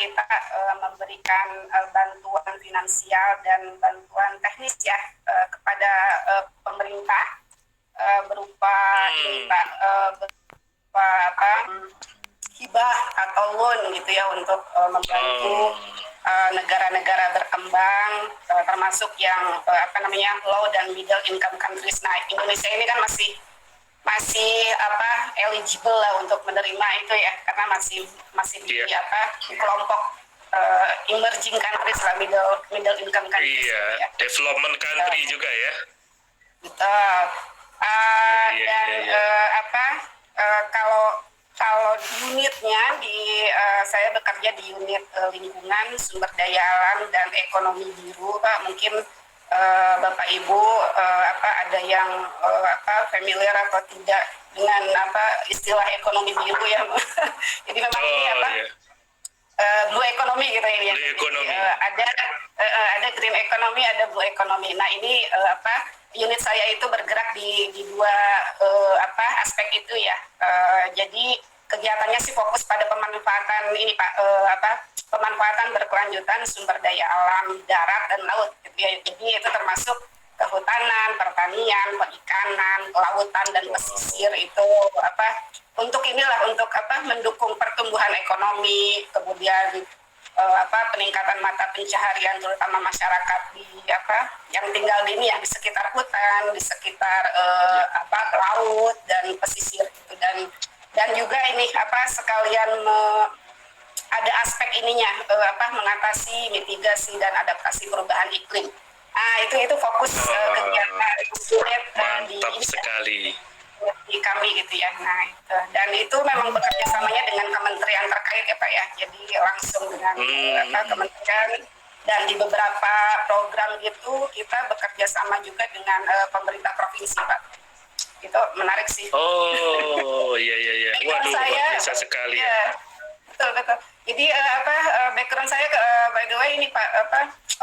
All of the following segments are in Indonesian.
kita memberikan bantuan finansial dan bantuan teknis ya kepada pemerintah berupa ini Pak, berupa apa hibah atau loan gitu ya untuk membantu negara-negara berkembang termasuk yang apa namanya low dan middle income countries. Nah, Indonesia ini kan masih apa eligible lah untuk menerima itu ya karena masih di apa di kelompok emerging countries lah, middle income countries. Iya, ya. Development country juga ya. Betul. Apa kalau unitnya saya bekerja di unit lingkungan, sumber daya alam dan ekonomi biru, Pak. Mungkin Bapak Ibu ada yang familiar atau tidak dengan istilah ekonomi biru ya. Jadi memang ini blue economy gitu ya. Blue economy. Ada green economy, ada blue economy. Nah, ini unit saya itu bergerak di dua aspek itu ya. Jadi kegiatannya sih fokus pada pemanfaatan ini Pak, pemanfaatan berkelanjutan sumber daya alam darat dan laut gitu ya. Jadi itu termasuk kehutanan, pertanian, perikanan, kelautan dan pesisir itu untuk mendukung pertumbuhan ekonomi, kemudian peningkatan mata pencaharian terutama masyarakat yang tinggal di ini ya di sekitar hutan, di sekitar laut dan pesisir gitu. Dan juga ini sekalian ada aspek ininya mengatasi mitigasi dan adaptasi perubahan iklim. Nah, itu fokus kegiatan unit mantap sekali di kami gitu ya. Nah, itu. Dan itu memang bekerja samanya dengan kementerian terkait ya Pak ya. Jadi langsung dengan kementerian dan di beberapa program gitu kita bekerja sama juga dengan pemerintah provinsi Pak. Itu menarik sih. Oh, iya. Waduh, luar biasa sekali. Ya. Betul. Jadi background saya by the way ini Pak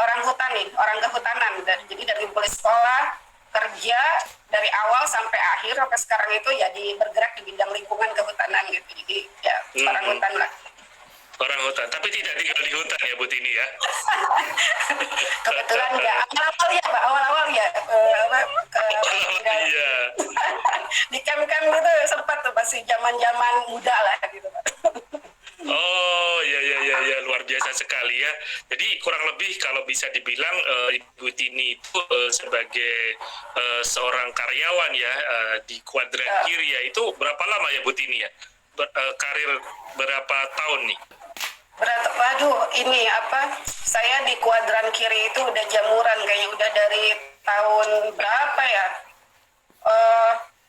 orang hutan nih, orang kehutanan. Jadi dari mulai sekolah, kerja dari awal sampai akhir sampai sekarang itu ya bergerak di bidang lingkungan kehutanan gitu. Jadi ya orang hutan lah. Orang hutan, tapi tidak tinggal di hutan ya Bu Tini ya? Kebetulan enggak. Awal-awal ya Pak, Iya. Di camp gitu sempat tuh masih zaman-zaman muda lah gitu Pak. Oh ya luar biasa sekali ya. Jadi kurang lebih kalau bisa dibilang Ibu Tini itu sebagai seorang karyawan ya di Kuadran Kiri ya, itu berapa lama ya Bu Tini ya? Karir berapa tahun nih? Ini saya di Kuadran Kiri itu udah jamuran kayaknya udah dari tahun berapa ya?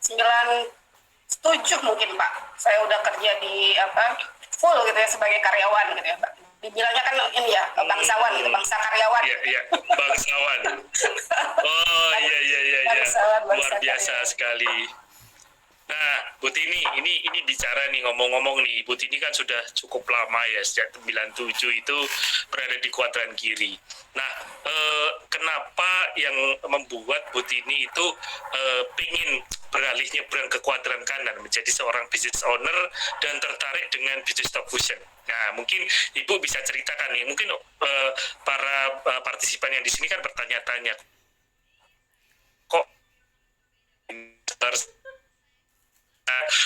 97 mungkin Pak. Saya udah kerja di full gitu ya sebagai karyawan gitu ya Pak. Dibilangnya kan ini ya bangsawan gitu, bangsa karyawan. Iya, bangsawan. Oh iya. Luar biasa sekali. Nah, Bu Tini, ini bicara nih, ngomong-ngomong nih, Bu Tini kan sudah cukup lama ya, sejak 97 itu berada di Kuadran Kiri. Nah, kenapa yang membuat Bu Tini itu pengen beralih nyebrang ke Kuadran Kanan, menjadi seorang business owner dan tertarik dengan bisnis Stop Fusion? Nah, mungkin Ibu bisa ceritakan nih, mungkin para partisipan yang di sini kan bertanya-tanya, kok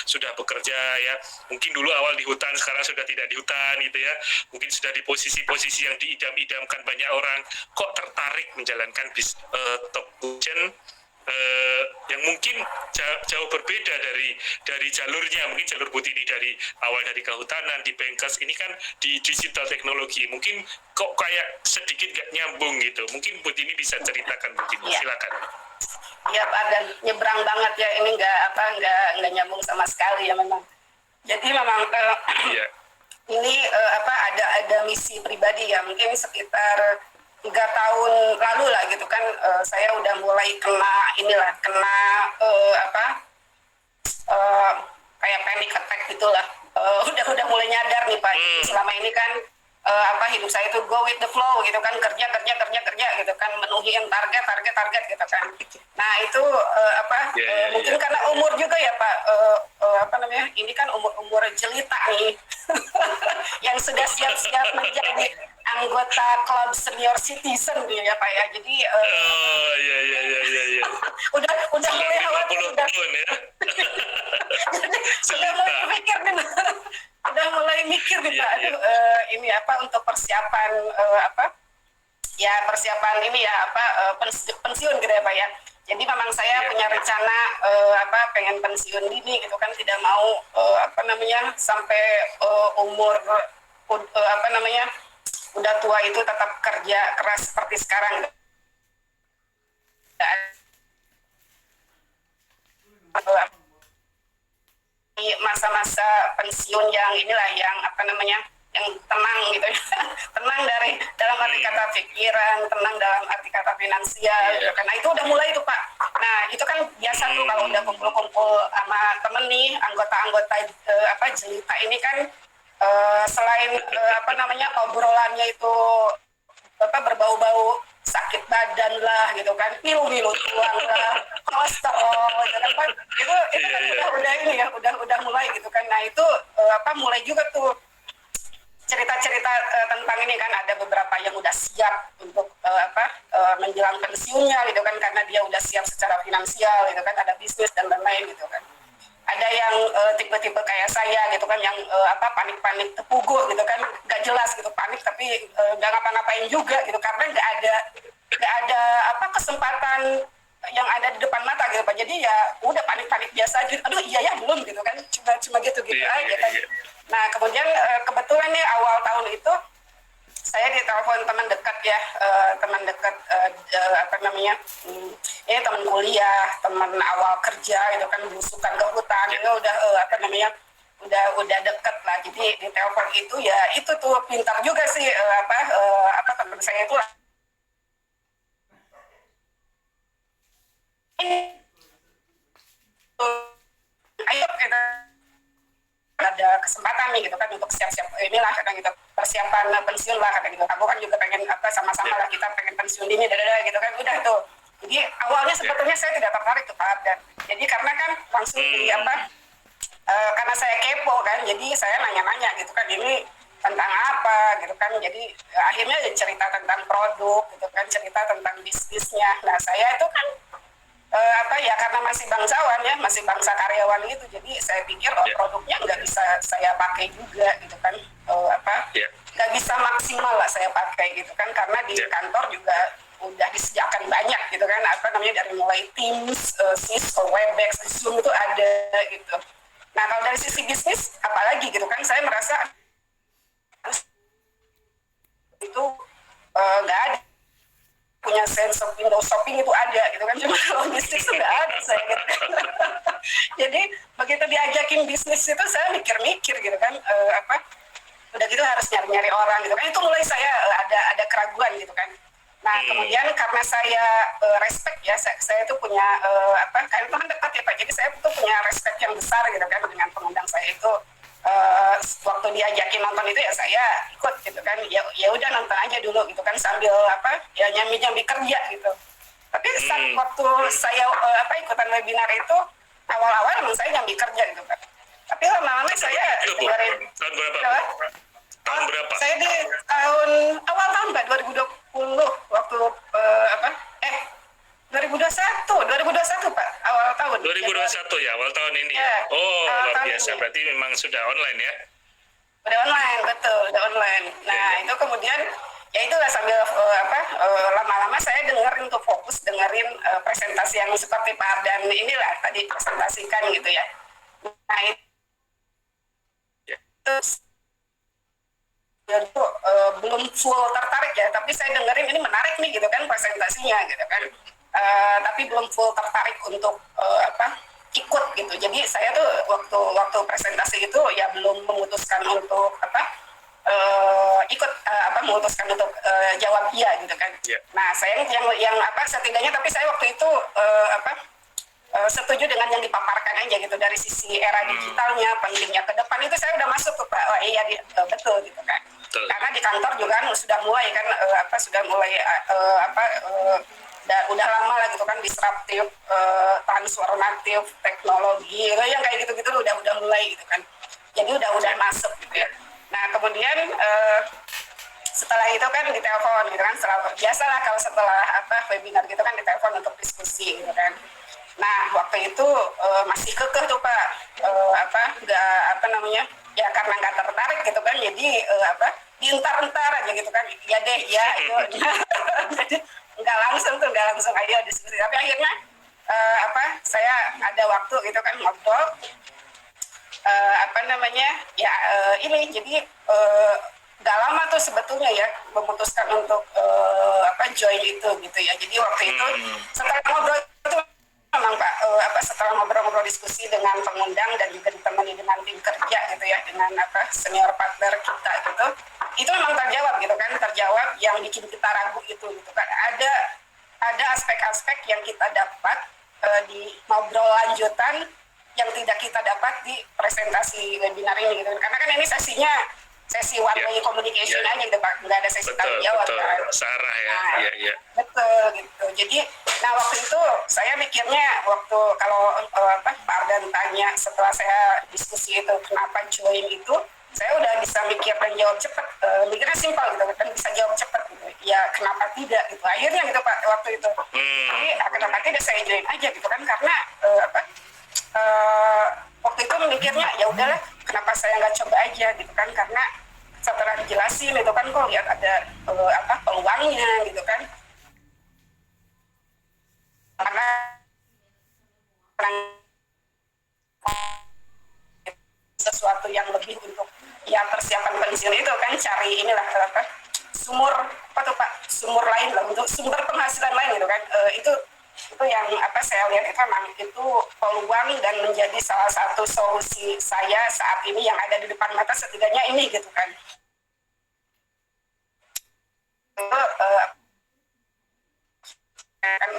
sudah bekerja ya, mungkin dulu awal di hutan, sekarang sudah tidak di hutan gitu ya, mungkin sudah di posisi-posisi yang diidam-idamkan banyak orang, kok tertarik menjalankan Stop Fusion yang mungkin jauh berbeda dari jalurnya, mungkin jalur Bu Tini dari awal dari kehutanan di Bankers, ini kan di digital teknologi, mungkin kok kayak sedikit gak nyambung gitu, mungkin Bu Tini bisa ceritakan Bu Tini, silakan. Iya Pak, dan nyebrang banget ya, ini nggak nyambung sama sekali ya memang. Jadi memang ini ada misi pribadi ya, mungkin sekitar 3 tahun lalu lah gitu kan, saya udah mulai kena kayak panic attack gitulah. Udah mulai nyadar nih Pak. Selama ini kan hidup saya itu go with the flow gitu kan, kerja kerja kerja kerja gitu kan, menuhin target target target gitu kan. Nah itu mungkin karena umur juga ya Pak, ini kan umur jelita nih yang sudah siap-siap menjadi anggota klub senior citizen nih ya Pak ya. Jadi iya. udah mulai khawatir, 50 tahun ya. udah mulai mikir nih udah mulai mikir nih Pak. Aduh, ini untuk persiapan persiapan ini ya pensiun gitu ya Pak ya. Jadi memang saya punya rencana pengen pensiun dini gitu kan, tidak mau sampai umur udah tua itu tetap kerja keras seperti sekarang. Di masa-masa pensiun yang inilah yang yang tenang gitu ya. Tenang dalam arti kata pikiran, tenang dalam arti kata finansial gitu kan. Nah itu udah mulai tuh Pak. Nah itu kan biasa tuh kalau udah kumpul-kumpul sama temen nih, anggota-anggota jelita ini kan selain obrolannya itu berbau-bau sakit badan lah gitu kan, pilu-pilu tulang lah, kolesterol gitu kan, itu udah ini ya, udah mulai gitu kan. Nah itu mulai juga tuh cerita-cerita tentang ini kan, ada beberapa yang udah siap untuk menjelang pensiunnya gitu kan, karena dia udah siap secara finansial gitu kan, ada bisnis dan lain-lain gitu kan. Ada yang tipe-tipe kayak saya gitu kan, yang panik-panik tepuguh gitu kan, nggak jelas gitu, panik tapi nggak ngapa-ngapain juga gitu, karena nggak ada kesempatan yang ada di depan mata gitu Pak. Jadi ya udah panik-panik biasa aja, aduh iya ya belum gitu kan, cuma gitu aja kan. Nah kemudian kebetulan nih awal tahun itu saya ditelepon teman dekat ya, teman dekat ini teman kuliah, teman awal kerja itu kan, belusukan ke hutan itu udah udah deket lah. Jadi di telepon itu ya itu tuh pintar juga sih teman saya itu ayo kita ada kesempatan nih gitu kan untuk siap-siap inilah kata gitu, persiapan pensiun lah kata gitu. Kamu kan juga pengen sama-sama lah kita pengen pensiun dini gitu kan, udah tuh. Jadi awalnya sebetulnya saya tidak tertarik tuh Pak, dan jadi karena kan langsung karena saya kepo kan, jadi saya nanya-nanya gitu kan, ini tentang apa gitu kan. Jadi akhirnya cerita tentang produk gitu kan, cerita tentang bisnisnya. Nah saya itu kan karena masih bangsawan ya, masih bangsa karyawan gitu, jadi saya pikir produknya nggak bisa saya pakai juga gitu kan, nggak bisa maksimal lah saya pakai gitu kan, karena di kantor juga udah disediakan banyak gitu kan, dari mulai Teams, Cisco, Webex, Zoom itu ada gitu. Nah kalau dari sisi bisnis apalagi gitu kan, saya merasa itu nggak ada, punya sense of window shopping itu ada gitu kan, cuma kalau bisnis nggak ada saya gitu. Jadi begitu diajakin bisnis itu saya mikir-mikir gitu kan, udah gitu harus nyari-nyari orang gitu kan, itu mulai saya ada keraguan gitu kan. Nah kemudian karena saya respect ya, saya itu punya kayak teman dekat ya Pak, jadi saya tuh punya respect yang besar gitu kan dengan pengundang saya itu. Waktu diajakin nonton itu ya saya ikut gitu kan, ya udah nonton aja dulu gitu kan, sambil nyambi kerja gitu. Tapi saat waktu saya ikutan webinar itu awal-awal memang saya nyambi kerja gitu kan, tapi lama-lama saya dengerin. Tahun berapa? Tahun berapa? Saya di awal tahun Pak, 2020 waktu 2021 Pak, awal tahun. 2021 ya, awal tahun ini ya. Oh, luar biasa. Berarti memang sudah online ya? Udah online, betul, udah online. Nah, itu kemudian ya itulah sambil lama-lama saya dengerin tuh, fokus dengerin presentasi yang seperti Pak Ardan inilah tadi presentasikan gitu ya. Nah, itu belum full tertarik ya, tapi saya dengerin ini menarik nih gitu kan presentasinya gitu kan. Tapi belum full tertarik untuk ikut gitu. Jadi saya tuh waktu presentasi itu ya belum memutuskan untuk ikut memutuskan untuk jawab iya gitu kan. Nah saya yang setidaknya, tapi saya waktu itu setuju dengan yang dipaparkan aja gitu, dari sisi era digitalnya, pentingnya ke depan itu saya udah masuk tuh Pak. Oh iya betul gitu kan. betul. Karena di kantor juga kan sudah mulai kan udah lama lah gitu kan disruptif, transformatif teknologi yang kayak gitu-gitu udah mulai gitu kan. Jadi udah masuk gitu ya. Nah kemudian setelah itu kan ditelepon gitu kan, biasalah kalau setelah webinar gitu kan ditelepon untuk diskusi gitu kan. Nah waktu itu masih kekeh tuh Pak, ya karena nggak tertarik gitu kan, jadi dientar-entar aja gitu kan, ya deh ya itu. Jadi nggak langsung aja diskusi, tapi akhirnya saya ada waktu gitu kan ngobrol, ini jadi nggak lama tuh sebetulnya ya memutuskan untuk join itu gitu ya. Jadi waktu itu setelah ngobrol itu memang Pak, setelah ngobrol-ngobrol diskusi dengan pengundang dan juga ditemani dengan tim kerja gitu ya, dengan senior partner kita gitu, itu memang terjawab yang bikin kita ragu itu gitu kan. Ada aspek-aspek yang kita dapat di ngobrol lanjutan yang tidak kita dapat di presentasi webinar ini gitu. Karena kan ini sesi one way communication aja gitu Pak, nggak ada sesi tanya jawab kan. Searah ya. Nah, iya. Betul gitu. Jadi waktu itu saya mikirnya waktu kalau Pak Ardan tanya setelah saya diskusi itu kenapa join itu, saya udah bisa mikir dan jawab cepat, mikirnya simpel gitu kan, bisa jawab cepat gitu. Ya kenapa tidak gitu. Akhirnya gitu Pak waktu itu. Jadi kenapa tidak saya join aja gitu kan, karena waktu itu mikirnya ya udahlah, kenapa saya nggak coba aja gitu kan, karena setelah dijelasin itu kan kok lihat ada peluangnya gitu kan, karena sesuatu yang lebih untuk ya persiapan pensiun itu kan, cari inilah sumur lain lah, untuk sumber penghasilan lain gitu kan. Itu yang saya lihat itu memang itu peluang dan menjadi salah satu solusi saya saat ini yang ada di depan mata, setidaknya ini gitu kan.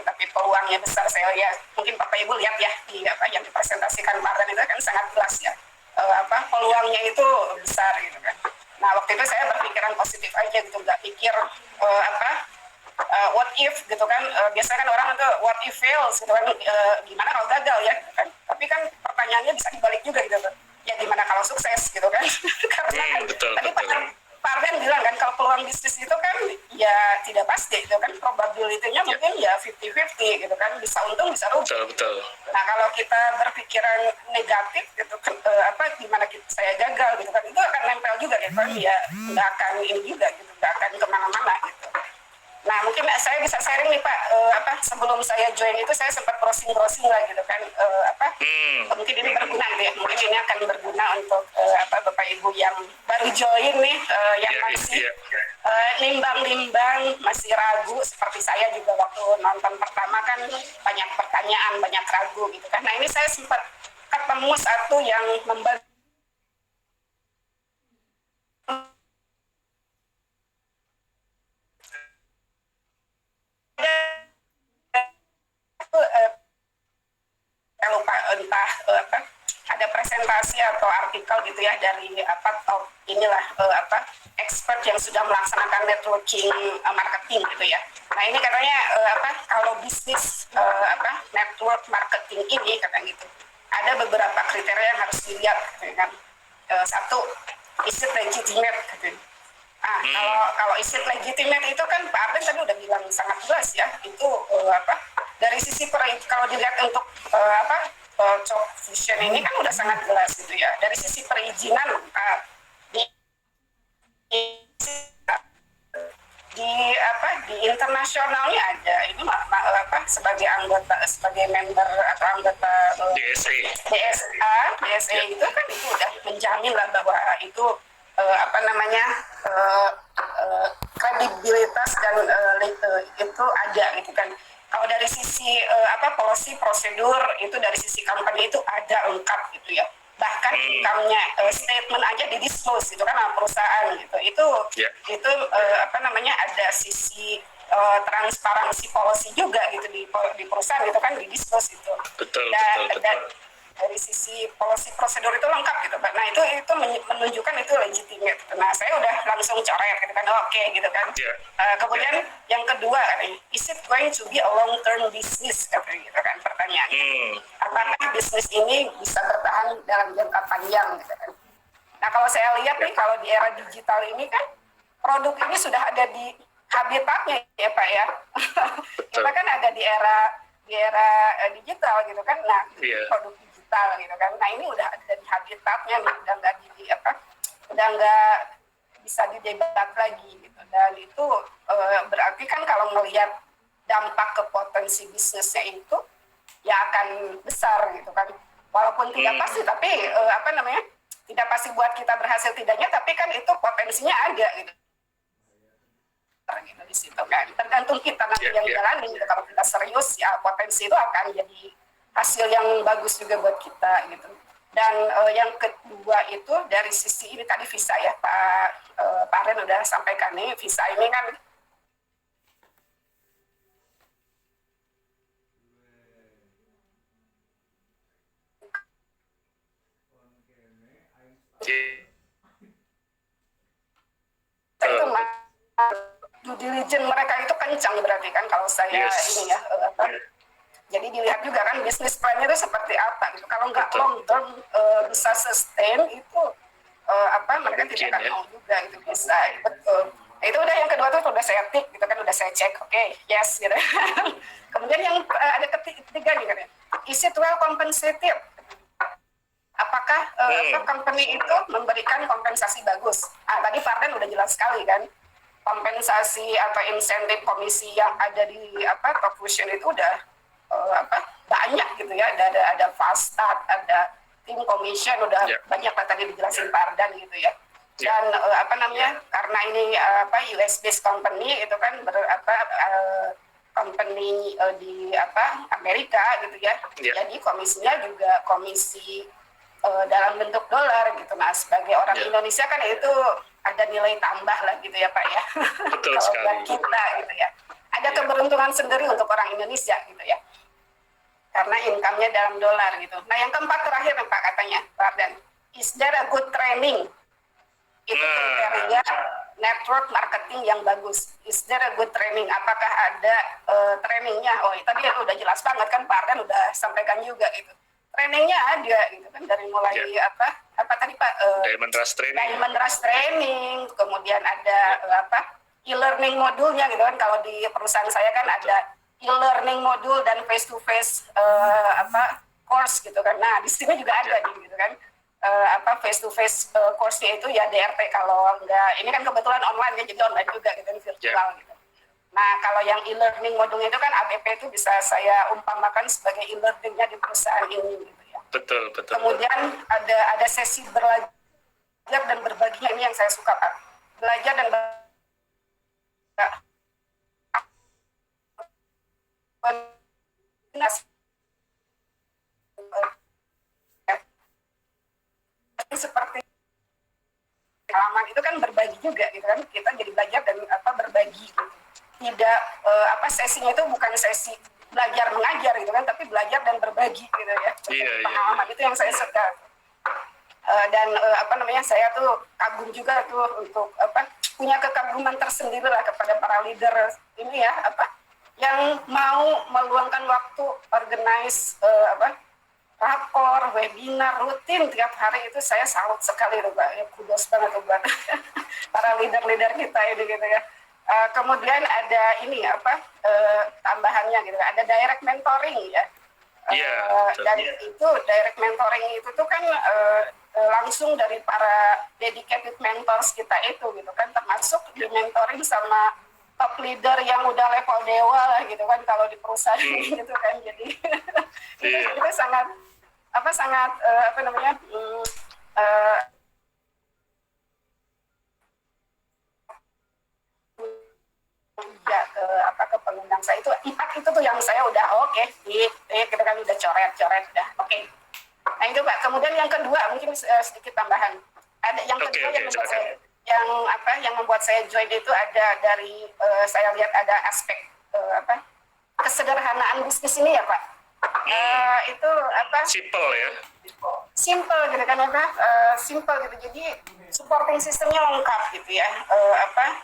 Tapi peluangnya besar, saya lihat mungkin Bapak Ibu lihat ya di yang dipresentasikan Pak Ardan itu kan sangat jelas ya, peluangnya itu besar gitu kan. Nah waktu itu saya berpikiran positif aja gitu, nggak pikir what if gitu kan. Biasanya kan orang itu what if fails gitu kan, gimana kalau gagal ya gitu kan. Tapi kan pertanyaannya bisa dibalik juga gitu kan, ya gimana kalau sukses gitu kan. Karena kan tadi Pak Ardan bilang kan kalau peluang bisnis itu kan ya tidak pasti gitu kan, probability-nya mungkin ya 50-50 gitu kan, bisa untung bisa rugi. Betul. Nah kalau kita berpikiran negatif gitu kan, gimana saya gagal gitu kan, itu akan nempel juga gitu kan, ya nggak akan ini juga gitu, nggak akan kemana-mana gitu. Nah mungkin saya bisa sharing nih Pak, sebelum saya join itu saya sempat browsing lah gitu kan, mungkin ini berguna gitu ya, mungkin ini akan berguna untuk Bapak Ibu yang baru join nih, yang masih nimbang-nimbang, masih ragu seperti saya juga waktu nonton pertama kan banyak pertanyaan, banyak ragu gitu kan. Nah ini saya sempat ketemu satu yang membantu lupa entah ada presentasi atau artikel gitu ya dari top inilah expert yang sudah melaksanakan networking marketing gitu ya. Nah ini katanya kalau bisnis network marketing ini katanya gitu, ada beberapa kriteria yang harus dilihat gitu kan. Satu, is it legitimate gitu. Kalau is it legitimate itu kan Pak Ardan tadi udah bilang sangat jelas ya, itu dari sisi kalau dilihat untuk job vision ini kan udah sangat jelas gitu ya. Dari sisi perizinan di internasionalnya ada ini sebagai member atau anggota DSA itu kan itu udah menjamin lah bahwa itu kredibilitas dan itu ada gitu kan. Kalau dari sisi policy prosedur itu dari sisi company itu ada lengkap gitu ya. Bahkan income-nya statement aja di disclose itu kan sama perusahaan gitu. Itu ada sisi transparansi policy juga gitu di perusahaan itu kan di disclose itu. Betul. dari sisi policy prosedur itu lengkap gitu Pak. Nah itu menunjukkan itu legitimate. Nah saya udah langsung coret gitu kan, oke gitu kan. Kemudian yang kedua katanya, is it going to be a long term business katanya gitu kan pertanyaannya. Apakah bisnis ini bisa bertahan dalam jangka panjang gitu kan. Nah kalau saya lihat nih kalau di era digital ini kan produk ini sudah ada di habitatnya ya Pak ya. Kita kan ada di era digital gitu kan. Nah produk digital gitu kan. Nah ini udah ada di habitatnya nih, udah nggak udah nggak bisa didebat lagi gitu. Dan itu berarti kan kalau melihat dampak ke potensi bisnisnya itu ya akan besar gitu kan. Walaupun tidak pasti tapi tidak pasti buat kita berhasil tidaknya, tapi kan itu potensinya ada gitu di situ kan. Tergantung kita nanti yang jalani gitu. Kalau kita serius ya potensi itu akan jadi hasil yang bagus juga buat kita gitu. Dan yang kedua itu dari sisi ini tadi visa ya Pak Ren udah sampaikan nih, visa ini kan itu due diligence mereka itu kencang berarti kan kalau saya ini ya jadi dilihat juga kan bisnis plan itu seperti apa gitu. Kalau nggak long term bisa sustain itu mereka tidak akan mau juga itu bisa betul. Itu udah yang kedua tuh udah saya tik gitu kan, udah saya cek oke, yes gitu. Kemudian yang ada ketiga nih kan, is it well compensated? Apakah company itu memberikan kompensasi bagus? Tadi Fardan udah jelas sekali kan, kompensasi atau insentif komisi yang ada di Top Fusion itu udah banyak gitu ya, ada fast start, ada tim commission, udah banyak lah tadi dijelasin Fardan gitu ya. Dan karena ini US based company itu kan company di Amerika gitu ya. Jadi komisinya juga komisi dalam bentuk dolar gitu. Nah sebagai orang Indonesia kan itu ada nilai tambah lah gitu ya Pak ya. Betul kalau sekali. buat kita gitu ya. Ada keberuntungan sendiri untuk orang Indonesia gitu ya. Karena income-nya dalam dolar gitu. Nah yang keempat terakhir Pak katanya Pak Ardan, is there a good training? Itu kriteria network marketing yang bagus. Is there a good training? Apakah ada trainingnya? Oh tadi udah jelas banget kan Pak Ardan udah sampaikan juga gitu. Trainingnya ada gitu kan dari mulai apa tadi Pak? Diamond Rush Training, kemudian ada e-learning modulnya gitu kan. Kalau di perusahaan saya kan ada e-learning modul dan face to face course gitu kan. Nah di sini juga ada gitu kan. Face to face course-nya itu ya DRT, kalau enggak ini kan kebetulan online ya, jadi online juga gitu virtual gitu. Nah kalau yang e-learning modulnya itu kan ABP itu bisa saya umpamakan sebagai e-learningnya di perusahaan ini gitu ya. Betul. Kemudian ada sesi belajar dan berbaginya, ini yang saya suka Pak. Belajar dan seperti pengalaman itu kan berbagi juga gitu kan, kita jadi belajar dan berbagi gitu. Tidak sesinya itu bukan sesi belajar mengajar gitu kan, tapi belajar dan berbagi gitu ya. Pengalaman itu yang saya suka. Dan saya tuh kagum juga tuh untuk punya kekaguman tersendiri lah kepada para leader ini ya yang mau meluangkan waktu organize rakor, webinar rutin tiap hari. Itu saya salut sekali tuh Pak, ya kudos banget tuh buat para leader-leader kita ini gitu ya. Kemudian ada ini tambahannya gitu, ada direct mentoring ya. Dan itu direct mentoring itu tuh kan langsung dari para dedicated mentors kita itu gitu kan, termasuk di mentoring sama top leader yang udah level dewa lah gitu kan kalau di perusahaan gitu kan. Jadi itu sangat ke pengundang saya itu 4 itu tuh yang saya udah kita kan udah coret udah oke. Nah itu Pak. Kemudian yang kedua mungkin sedikit tambahan. Ada yang kedua yang membuat saya join itu ada dari saya lihat ada aspek kesederhanaan bisnis ini ya Pak. itu apa? Simple ya. Simple gitu kan apa? Simple gitu. Jadi supporting sistemnya lengkap gitu ya.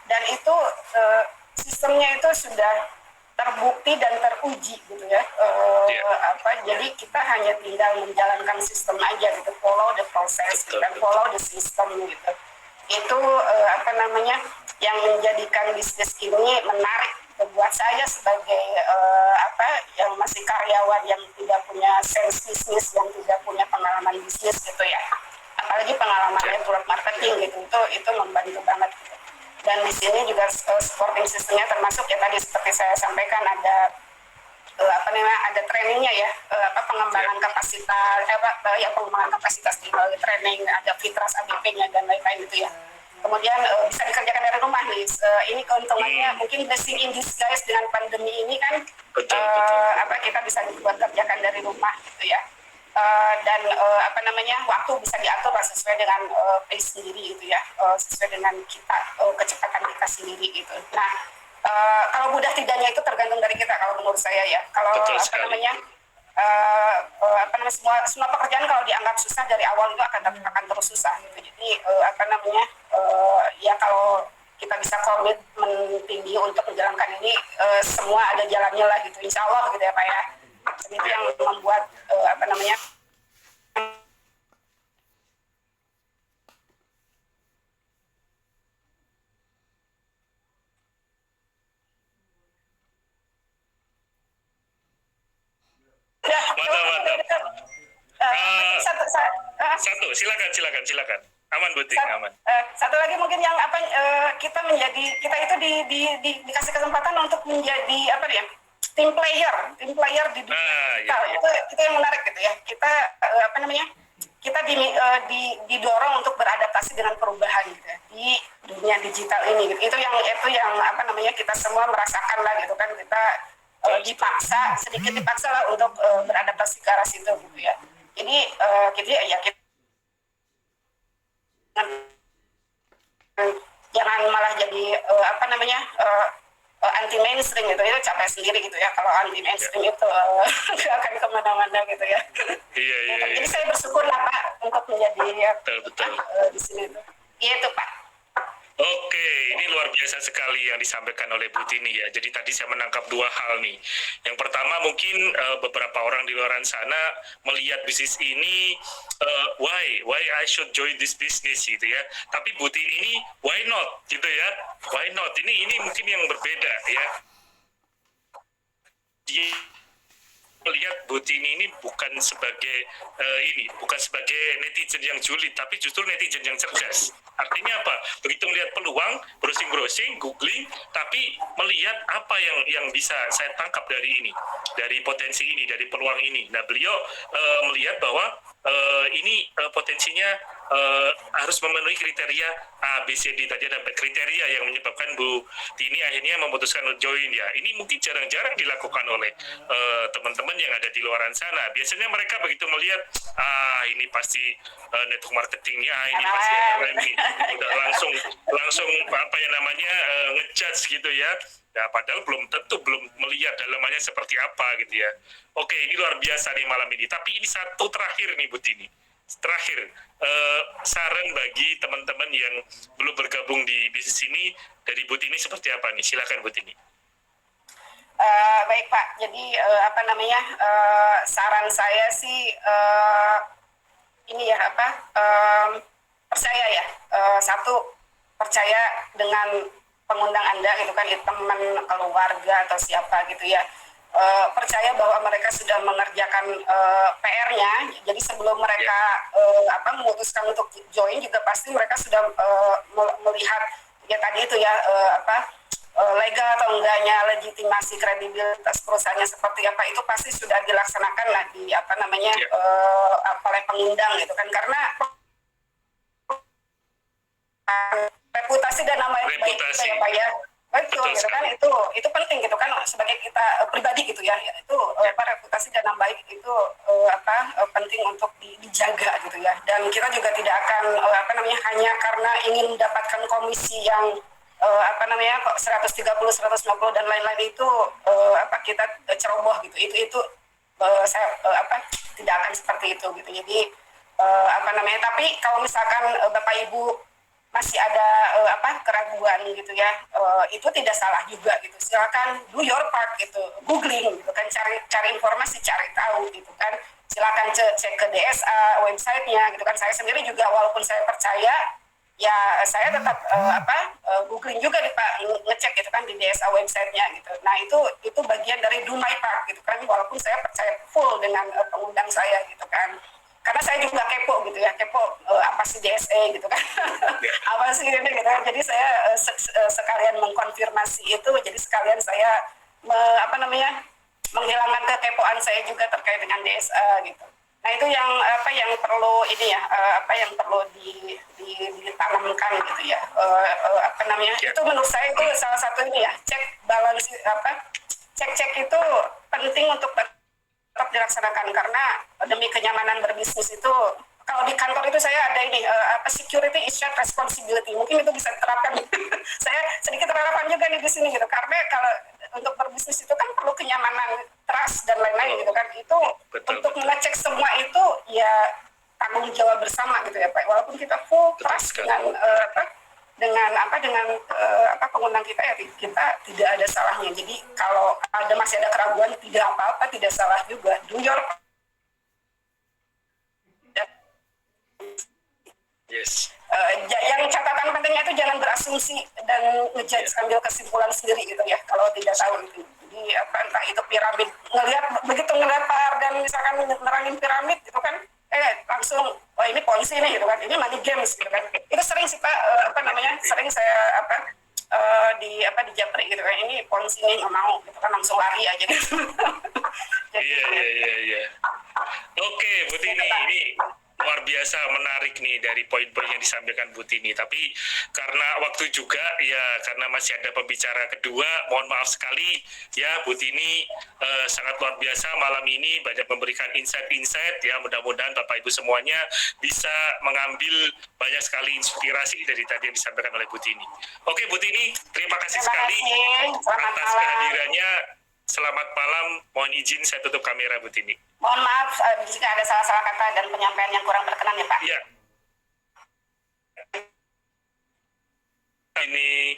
Dan itu sistemnya itu sudah terbukti dan teruji gitu ya. Jadi kita hanya tinggal menjalankan sistem aja gitu, follow the process dan follow the system gitu. Itu yang menjadikan bisnis ini menarik gitu. Buat saya sebagai yang masih karyawan yang tidak punya sense bisnis, yang tidak punya pengalaman bisnis gitu ya, apalagi pengalamannya network marketing gitu, itu membantu banget gitu. Dan di sini juga supporting sistemnya termasuk ya tadi seperti saya sampaikan ada ada trainingnya ya, pengembangan kapasitas, pengembangan kapasitas di melalui training, ada Fitras ABP-nya dan lain-lain gitu ya. Kemudian bisa dikerjakan dari rumah nih. Ini keuntungannya mungkin blessing in disguise dengan pandemi ini kan, kita bisa kerjakan dari rumah gitu ya. Waktu bisa diatur sesuai dengan pace sendiri gitu ya, sesuai dengan kita, kecepatan kita sendiri gitu. Nah, kalau mudah tidaknya itu tergantung dari kita kalau menurut saya ya. Kalau semua pekerjaan kalau dianggap susah dari awal itu akan terus susah gitu. Jadi kalau kita bisa komitmen tinggi untuk menjalankan ini, semua ada jalannya lah gitu, insya Allah gitu ya Pak ya. Itu yang membuat Mantap. Silakan. Aman Bu Ting, aman. Satu lagi mungkin yang kita dikasih kesempatan untuk menjadi team player di dunia digital. Itu yang menarik gitu ya. Kita kita didorong untuk beradaptasi dengan perubahan gitu ya, di dunia digital ini gitu. Itu yang kita semua merasakan lah gitu kan, kita sedikit dipaksa lah untuk beradaptasi ke arah situ gitu ya. Jadi kita jangan malah jadi anti mainstream gitu, itu capek sendiri gitu ya. Kalau anti mainstream itu nggak akan kemana-mana gitu ya. Iya. Jadi saya bersyukur lah Pak untuk menjadi betul. Di sini tuh. Itu Pak. Oke, ini luar biasa sekali yang disampaikan oleh Bu Tini ya. Jadi tadi saya menangkap dua hal nih. Yang pertama mungkin beberapa orang di luar sana melihat bisnis ini, why I should join this business gitu ya. Tapi Bu Tini ini why not gitu ya. Why not? Ini mungkin yang berbeda ya. Dia melihat Bu Tini ini bukan sebagai netizen yang julid, tapi justru netizen yang cerdas. Artinya apa? Begitu melihat peluang, browsing, googling, tapi melihat apa yang bisa saya tangkap dari ini, dari potensi ini, dari peluang ini. Nah, beliau melihat bahwa ini potensinya harus memenuhi kriteria A, B, C, D. Tadi ada kriteria yang menyebabkan Bu Tini akhirnya memutuskan join ya. Ini mungkin jarang-jarang dilakukan oleh teman-teman yang ada di luar sana. Biasanya mereka begitu melihat, ini pasti network marketingnya, ini pasti ini, udah langsung ngejudge gitu ya. Ya, padahal belum melihat dalamannya seperti apa gitu ya. Oke, ini luar biasa nih malam ini. Tapi ini satu terakhir nih Bu Tini. Terakhir, saran bagi teman-teman yang belum bergabung di bisnis ini dari Bu Tini seperti apa nih? Silakan Bu Tini. Baik Pak, jadi saran saya sih percaya ya, satu, percaya dengan pengundang Anda gitu kan, teman, keluarga atau siapa gitu ya, percaya bahwa mereka sudah mengerjakan PR-nya. Jadi sebelum mereka memutuskan untuk join juga pasti mereka sudah melihat ya tadi itu ya legal atau enggaknya, legitimasi kredibilitas perusahaannya seperti apa, itu pasti sudah dilaksanakan lah di oleh pengundang gitu kan, karena reputasi dan nama yang baik itu ya Pak ya. Betul gitu kan, itu penting gitu kan sebagai kita pribadi gitu ya, itu reputasi dan nama baik itu penting untuk dijaga gitu ya. Dan kita juga tidak akan hanya karena ingin mendapatkan komisi yang 130, 150 dan lain-lain itu kita ceroboh gitu. Itu tidak akan seperti itu gitu. Jadi tapi kalau misalkan Bapak Ibu masih ada keraguan gitu ya, itu tidak salah juga gitu. Silakan do your part gitu, googling gitu kan, cari informasi, cari tahu gitu kan. Silakan cek ke DSA websitenya gitu kan. Saya sendiri juga walaupun saya percaya, ya saya tetap googling juga nih Pak, ngecek gitu kan di DSA websitenya gitu. Nah itu bagian dari do my part gitu kan, walaupun saya percaya full dengan pengundang saya gitu kan. Karena saya juga kepo gitu ya, apa sih DSA gitu kan, apa sih ini gitu kan. Jadi saya sekalian mengkonfirmasi itu, jadi sekalian saya menghilangkan kekepoan saya juga terkait dengan DSA gitu. Nah itu yang perlu ini ya, yang perlu ditanamkan gitu ya, itu menurut saya itu salah satu ini ya, cek itu penting untuk tetap dilaksanakan, karena demi kenyamanan berbisnis itu. Kalau di kantor itu saya ada ini security is shared responsibility, mungkin itu bisa diterapkan. Saya sedikit terapkan juga nih di sini gitu, karena kalau untuk berbisnis itu kan perlu kenyamanan, trust dan lain-lain gitu kan. Itu untuk mengecek semua itu ya tanggung jawab bersama gitu ya Pak. Walaupun kita full trust dengan pengundang kita, ya kita tidak ada salahnya. Jadi kalau masih ada keraguan, tidak apa-apa, tidak salah juga. Do your Yes. Yang catatan pentingnya itu jangan berasumsi dan ngejudge, ambil kesimpulan sendiri gitu ya, kalau tidak tahu itu. Jadi entah itu piramid, begitu ngelihat Pak Ardan misalkan nerangin piramid gitu kan, langsung ini polisi nih gitu kan, ini money games gitu kan. Itu sering sih Pak, sering saya di japri gitu kan, ini polisi nih nggak mau gitu kan, langsung lari aja gitu. Iya. Oke, Bu Tini, ini luar biasa menarik nih dari poin-poin yang disampaikan Bu Tini. Tapi karena waktu juga ya, karena masih ada pembicara kedua, mohon maaf sekali ya Bu Tini, sangat luar biasa malam ini, banyak memberikan insight-insight ya. Mudah-mudahan Bapak Ibu semuanya bisa mengambil banyak sekali inspirasi dari tadi yang disampaikan oleh Bu Tini. Oke Bu Tini, terima kasih sekali atas kehadirannya. Selamat malam, mohon izin saya tutup kamera Bu Tini. Mohon maaf jika ada salah-salah kata dan penyampaian yang kurang berkenan ya Pak. Iya. Ini.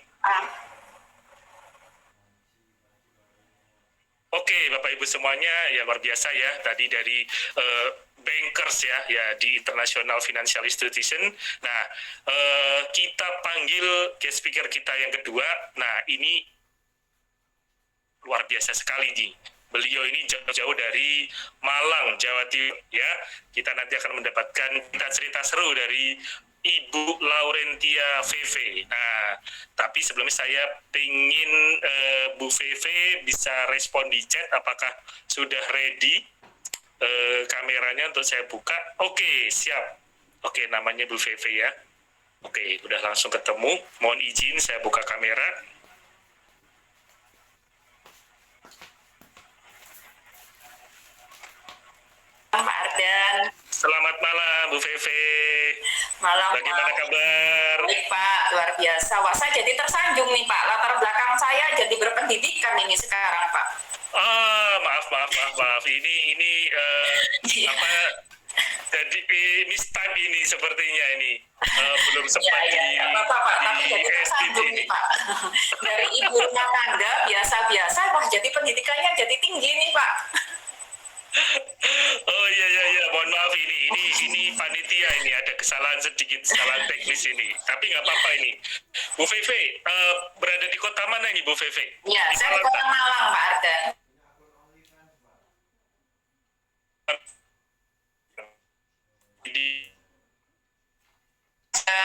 Oke, Bapak Ibu semuanya, ya luar biasa ya tadi dari bankers ya di International Financial Institution. Nah, kita panggil guest speaker kita yang kedua. Nah, ini luar biasa sekali nih. Beliau ini jauh-jauh dari Malang, Jawa Timur ya. Kita nanti akan mendapatkan cerita seru dari Ibu Laurentia VV. Nah, tapi sebelumnya saya ingin Bu VV bisa respon di chat, apakah sudah ready kameranya untuk saya buka. Oke, siap. Oke, namanya Bu VV ya. Oke, udah langsung ketemu. Mohon izin saya buka kamera. Pak Ardan. Selamat malam Bu Feve. Malam. Bagaimana kabar? Baik Pak, luar biasa. Wah, saya jadi tersanjung nih Pak. Latar belakang saya jadi berpendidikan ini sekarang Pak. Maaf. Ini jadi mistime ini sepertinya ini belum sempat apa-apa Pak, tapi jadi tersanjung nih Pak. Dari ibu rumah tangga biasa-biasa, wah jadi pendidikannya jadi tinggi nih Pak. Oh iya, mohon maaf ini panitia ini ada kesalahan teknis ini. Tapi nggak apa-apa ini. Bu Feve, berada di kota mana ini Bu Feve? Ya, saya di kota Malang Pak Ardan.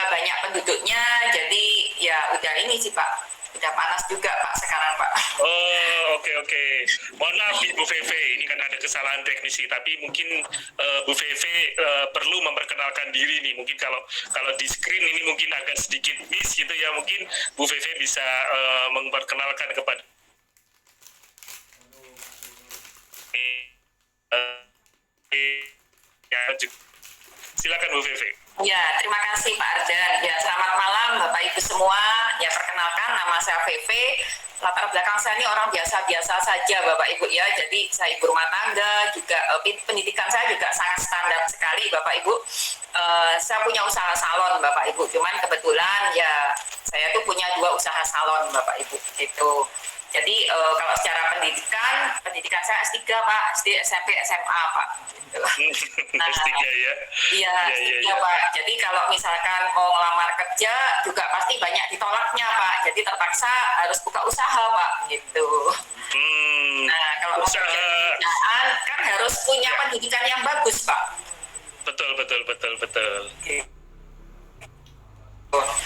Banyak penduduknya, jadi ya udah ini sih Pak. Udah panas juga Pak sekarang Pak. Oh oke. Mohon maaf Bu Feve, ini kan ada kesalahan teknis sih, tapi mungkin Bu Feve perlu memperkenalkan diri nih. Mungkin kalau di screen ini mungkin agak sedikit miss gitu ya, mungkin Bu Feve bisa memperkenalkan kepada silakan Bu Feve. Ya, terima kasih Pak Ardan. Ya, selamat malam Bapak Ibu semua. Ya, perkenalkan nama saya Veve. Latar belakang saya ini orang biasa-biasa saja Bapak Ibu ya. Jadi saya ibu rumah tangga, juga pendidikan saya juga sangat standar sekali Bapak Ibu. Saya punya usaha salon Bapak Ibu. Cuman kebetulan ya saya tuh punya 2 usaha salon Bapak Ibu. Gitu. Jadi kalau secara pendidikan saya S3 Pak, SD, SMP, SMA Pak. Gitu. Nah, S3 ya. Iya, ya, Pak. Jadi kalau misalkan mau ngelamar kerja juga pasti banyak ditolaknya Pak. Jadi terpaksa harus buka usaha Pak, gitu. Nah, kalau mau kerja di perusahaan kan harus punya pendidikan yang bagus Pak. Betul.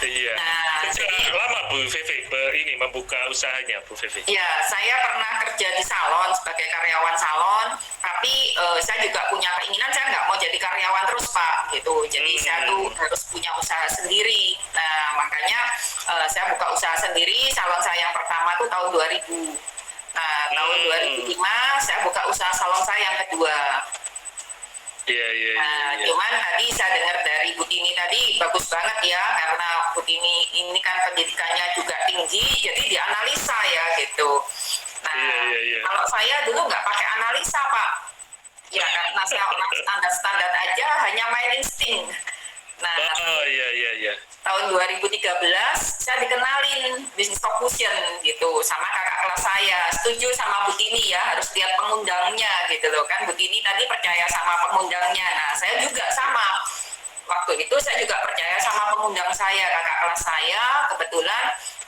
Iya. Nah, Sejak lama Bu Veve ini membuka usahanya Bu Veve? Ya, saya pernah kerja di salon sebagai karyawan salon, tapi saya juga punya keinginan saya nggak mau jadi karyawan terus Pak, gitu. Jadi saya tuh harus punya usaha sendiri. Nah, makanya saya buka usaha sendiri. Salon saya yang pertama tuh tahun 2000. Nah, tahun 2005 saya buka usaha salon saya yang kedua. Iya. Cuman tadi saya dengar dari Bu Tini tadi bagus banget ya, karena Bu Tini ini kan pendidikannya juga tinggi, jadi dianalisa ya gitu. Nah, Iya. kalau saya dulu nggak pakai analisa Pak, ya karena saya orang standar aja, hanya main insting. Nah, iya. tahun 2013 saya dikenalin bisnis fusion gitu sama kakak kelas saya. Setuju sama Bu Tini ya, harus lihat pengundangnya gitu loh kan. Bu Tini tadi percaya sama pengundangnya. Nah, saya juga sama. Waktu itu saya juga percaya sama pengundang saya, kakak kelas saya. Kebetulan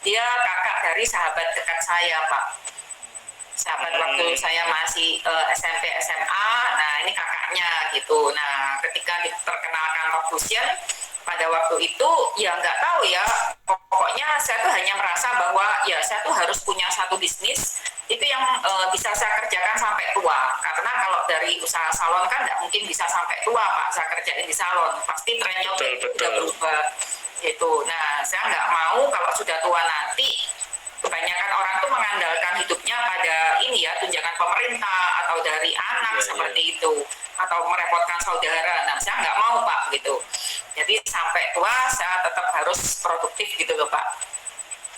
dia kakak dari sahabat dekat saya Pak. Sahabat waktu saya masih SMP SMA. Nah, ini kakaknya gitu. Nah, ketika diperkenalkan fusion pada waktu itu ya nggak tahu ya, pokoknya saya tuh hanya merasa bahwa ya saya tuh harus punya satu bisnis itu yang bisa saya kerjakan sampai tua, karena kalau dari usaha salon kan nggak mungkin bisa sampai tua Pak, saya kerjain di salon pasti trennya udah berubah gitu. Nah, saya nggak mau kalau sudah tua nanti kebanyakan orang tuh mengandalkan hidupnya pada ini ya, tunjangan pemerintah atau dari anak seperti itu, atau merepotkan saudara. Nah, saya nggak mau Pak gitu. Jadi sampai tua saya tetap harus produktif gitu loh Pak.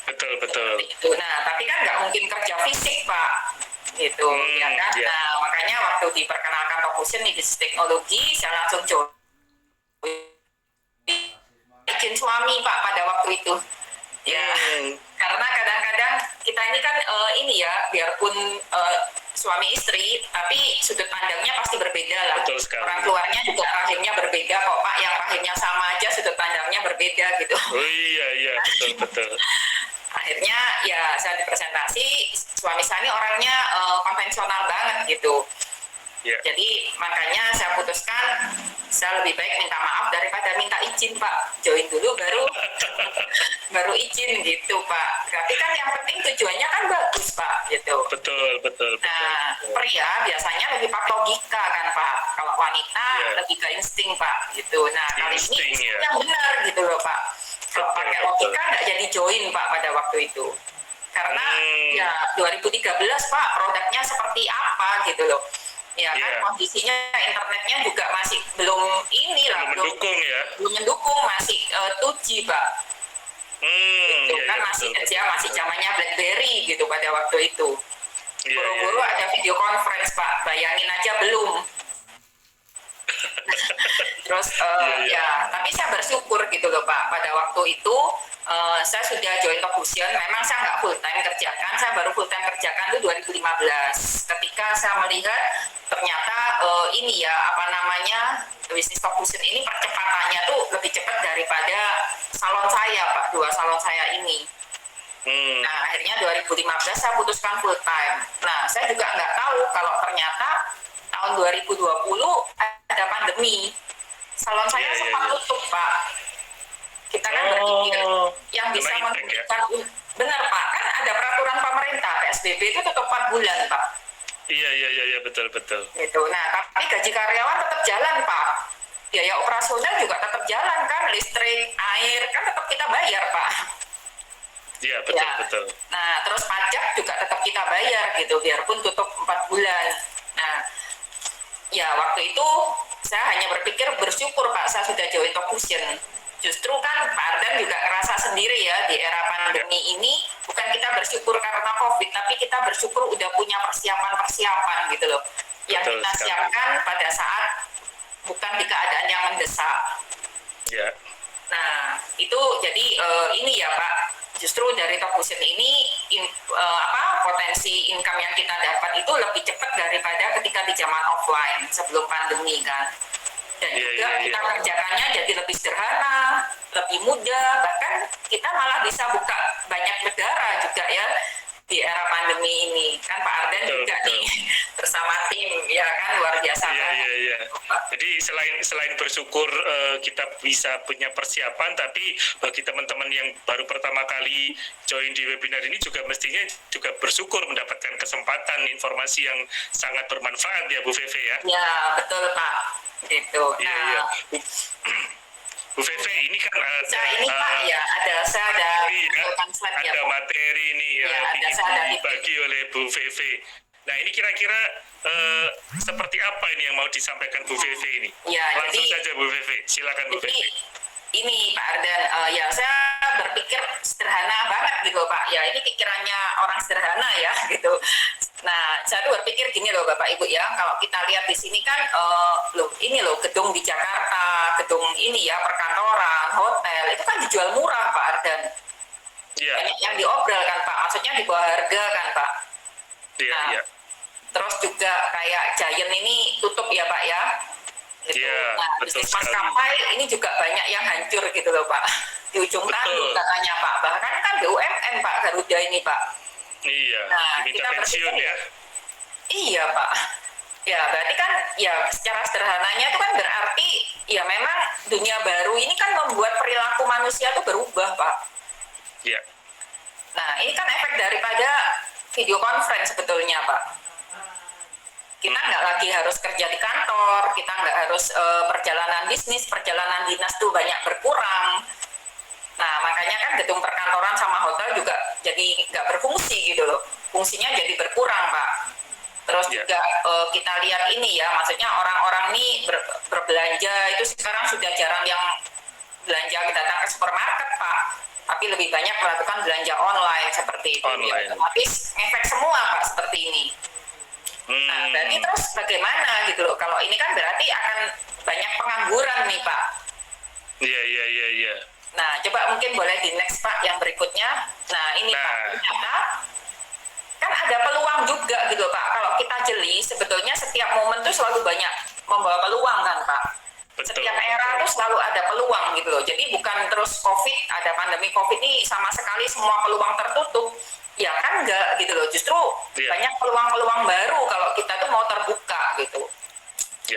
Betul. Itu. Nah, tapi kan nggak mungkin kerja fisik Pak. Gitu, ya kan. Yeah. Nah, makanya waktu diperkenalkan Fusion nih bisnis teknologi, saya langsung join. Izin suami Pak pada waktu itu. Ya, karena kadang-kadang kita ini kan ini ya, biarpun suami istri, tapi sudut pandangnya pasti berbeda lah. Orang keluarnya juga rahimnya berbeda kok Pak, yang rahimnya sama aja sudut pandangnya berbeda gitu. Oh iya, betul. Akhirnya ya saya dipresentasi, suami saya ini orangnya konvensional banget gitu. Yeah. Jadi makanya saya putuskan saya lebih baik minta maaf daripada minta izin Pak. Join dulu baru izin gitu Pak. Tapi kan yang penting tujuannya kan bagus Pak gitu. Betul. Nah, pria biasanya lebih pakai logika kan Pak. Kalau wanita lebih ke insting Pak gitu. Nah, kali ini yang benar gitu loh Pak. Kalau pakai logika nggak jadi join Pak pada waktu itu. Karena ya 2013 Pak produknya seperti apa gitu loh. Ya kan kondisinya internetnya juga masih belum mendukung masih 2G Pak. Itu kan masih zamannya BlackBerry gitu pada waktu itu. Buru-buru ada video conference Pak, bayangin aja belum. Terus ya, tapi saya bersyukur gitu loh Pak, pada waktu itu saya sudah join Fusion. Memang saya nggak full time kerjakan, saya baru full time kerjakan itu 2015. Ketika saya melihat ternyata ini ya bisnis Fusion ini percepatannya tuh lebih cepat daripada salon saya Pak, 2 salon saya ini. Nah, akhirnya 2015 saya putuskan full time. Nah, saya juga nggak tahu kalau ternyata tahun 2020 ada pandemi. Salon saya sempat tutup Pak. Kita kan berpikir yang bisa memberikan benar Pak, kan ada peraturan pemerintah PSBB itu tutup 4 bulan Pak. Iya, betul. Gitu. Nah, tapi gaji karyawan tetap jalan Pak. Biaya operasional juga tetap jalan kan, listrik, air kan tetap kita bayar Pak. Iya, betul. Nah, terus pajak juga tetap kita bayar gitu, biarpun tutup 4 bulan. Nah, ya waktu itu saya hanya berpikir bersyukur Pak, saya sudah join Tokusion. Justru kan Pak Ardan juga ngerasa sendiri ya di era pandemi ini, bukan kita bersyukur karena COVID, tapi kita bersyukur udah punya persiapan-persiapan gitu loh. Yang Betul kita sekali. siapkan pada saat bukan di keadaan yang mendesak. Ya. Nah, itu jadi ini ya Pak, justru dari Tokusion ini potensi income yang kita dapat itu lebih cepat daripada ketika di zaman offline sebelum pandemi kan. Dan juga kita kerjakannya jadi lebih sederhana, lebih mudah, bahkan kita malah bisa buka banyak negara juga ya di era pandemi ini. Kan Pak Ardan juga nih bersama tim ya kan, luar biasa. Iya. Jadi selain bersyukur kita bisa punya persiapan, tapi bagi teman-teman yang baru pertama kali join di webinar ini juga mestinya juga bersyukur mendapatkan kesempatan informasi yang sangat bermanfaat ya Bu Feve ya. Ya, betul Pak. Gitu. Iya. Bu Feve ini kan ini Pak ya, saya ada slide ada ya, materi nih dibagi oleh Bu Feve. Nah ini kira-kira seperti apa ini yang mau disampaikan Bu Feve ini? Ya, langsung saja Bu Feve, silakan Bu Feve. Ini Pak Ardan, ya saya berpikir sederhana banget gitu Pak. Ya ini pikirannya orang sederhana ya gitu. Nah saya tuh berpikir gini loh Bapak Ibu ya, kalau kita lihat di sini kan ini loh gedung di Jakarta, gedung ini ya perkantoran, hotel itu kan dijual murah Pak Ardan. Iya. Banyak yang diobral kan Pak, maksudnya di bawah harga kan Pak. Iya. Terus juga kayak Giant ini tutup ya Pak ya. Gitu. Iya, nah, betul bisnis sekali. maskapai ini juga banyak yang hancur gitu loh Pak. Di ujung tanduk katanya Pak. Bahkan kan BUMN Pak Garuda ini Pak. Iya, diminta pensiun ya. Iya Pak. Ya berarti kan ya secara sederhananya itu kan berarti ya memang dunia baru ini kan membuat perilaku manusia itu berubah Pak. Iya. Nah ini kan efek daripada video conference sebetulnya Pak. Kita nggak lagi harus kerja di kantor, kita nggak harus perjalanan bisnis, perjalanan dinas tuh banyak berkurang. Nah makanya kan gedung perkantoran sama hotel juga jadi nggak berfungsi gitu loh, fungsinya jadi berkurang Pak. Terus juga kita lihat ini ya, maksudnya orang-orang nih berbelanja itu sekarang sudah jarang yang belanja datang ke supermarket Pak, tapi lebih banyak melakukan belanja online seperti itu. Ya, otomatis ngefek semua Pak seperti ini. Nah, berarti terus bagaimana gitu loh? Kalau ini kan berarti akan banyak pengangguran nih Pak. Iya. Nah, coba mungkin boleh di next Pak yang berikutnya. Nah, ini Pak, ternyata kan ada peluang juga gitu Pak. Kalau kita jeli, sebetulnya setiap momen tuh selalu banyak membawa peluang kan Pak. Setiap era tuh selalu ada peluang gitu loh. Jadi bukan terus COVID, ada pandemi COVID ini sama sekali semua peluang tertutup. Ya kan enggak gitu loh, justru banyak peluang-peluang baru kalau kita tuh mau terbuka gitu.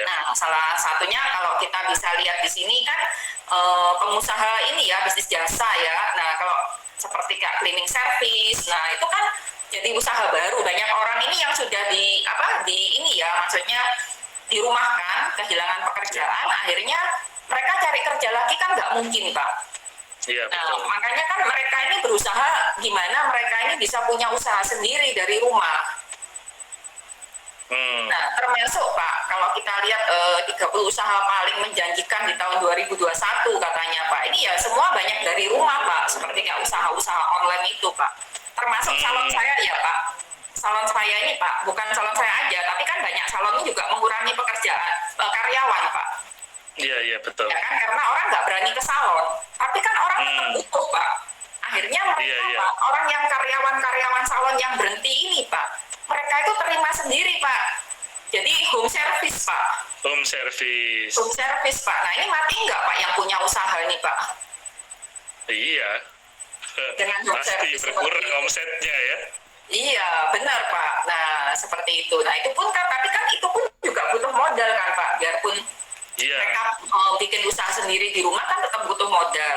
Nah salah satunya kalau kita bisa lihat di sini kan pengusaha ini ya, bisnis jasa ya. Nah kalau seperti kayak cleaning service, nah itu kan jadi usaha baru. Banyak orang ini yang sudah di ini ya, maksudnya dirumahkan, kehilangan pekerjaan, akhirnya mereka cari kerja lagi kan nggak mungkin Pak. Iya, nah, makanya kan mereka ini berusaha gimana mereka ini bisa punya usaha sendiri dari rumah. Nah, termasuk Pak, kalau kita lihat 30 usaha paling menjanjikan di tahun 2021 katanya Pak, ini ya semua banyak dari rumah Pak, seperti kayak usaha-usaha online itu Pak. Termasuk salon saya ya Pak. Salon saya ini Pak, bukan salon saya aja, tapi kan banyak salon ini juga mengurangi pekerjaan karyawan Pak. Iya betul. Ya kan, karena orang nggak berani ke salon. Tapi kan orang tetap butuh Pak. Akhirnya mereka Pak, orang yang karyawan salon yang berhenti ini Pak, mereka itu terima sendiri Pak. Jadi home service Pak. Home service Pak. Nah ini mati nggak Pak yang punya usaha ini Pak? Iya. Dengan home pasti service berkurang omsetnya ya. Iya benar Pak. Nah seperti itu. Nah itu pun kan, tapi kan itu pun juga butuh modal kan Pak. Biarpun mereka bikin usaha sendiri di rumah kan tetap butuh modal.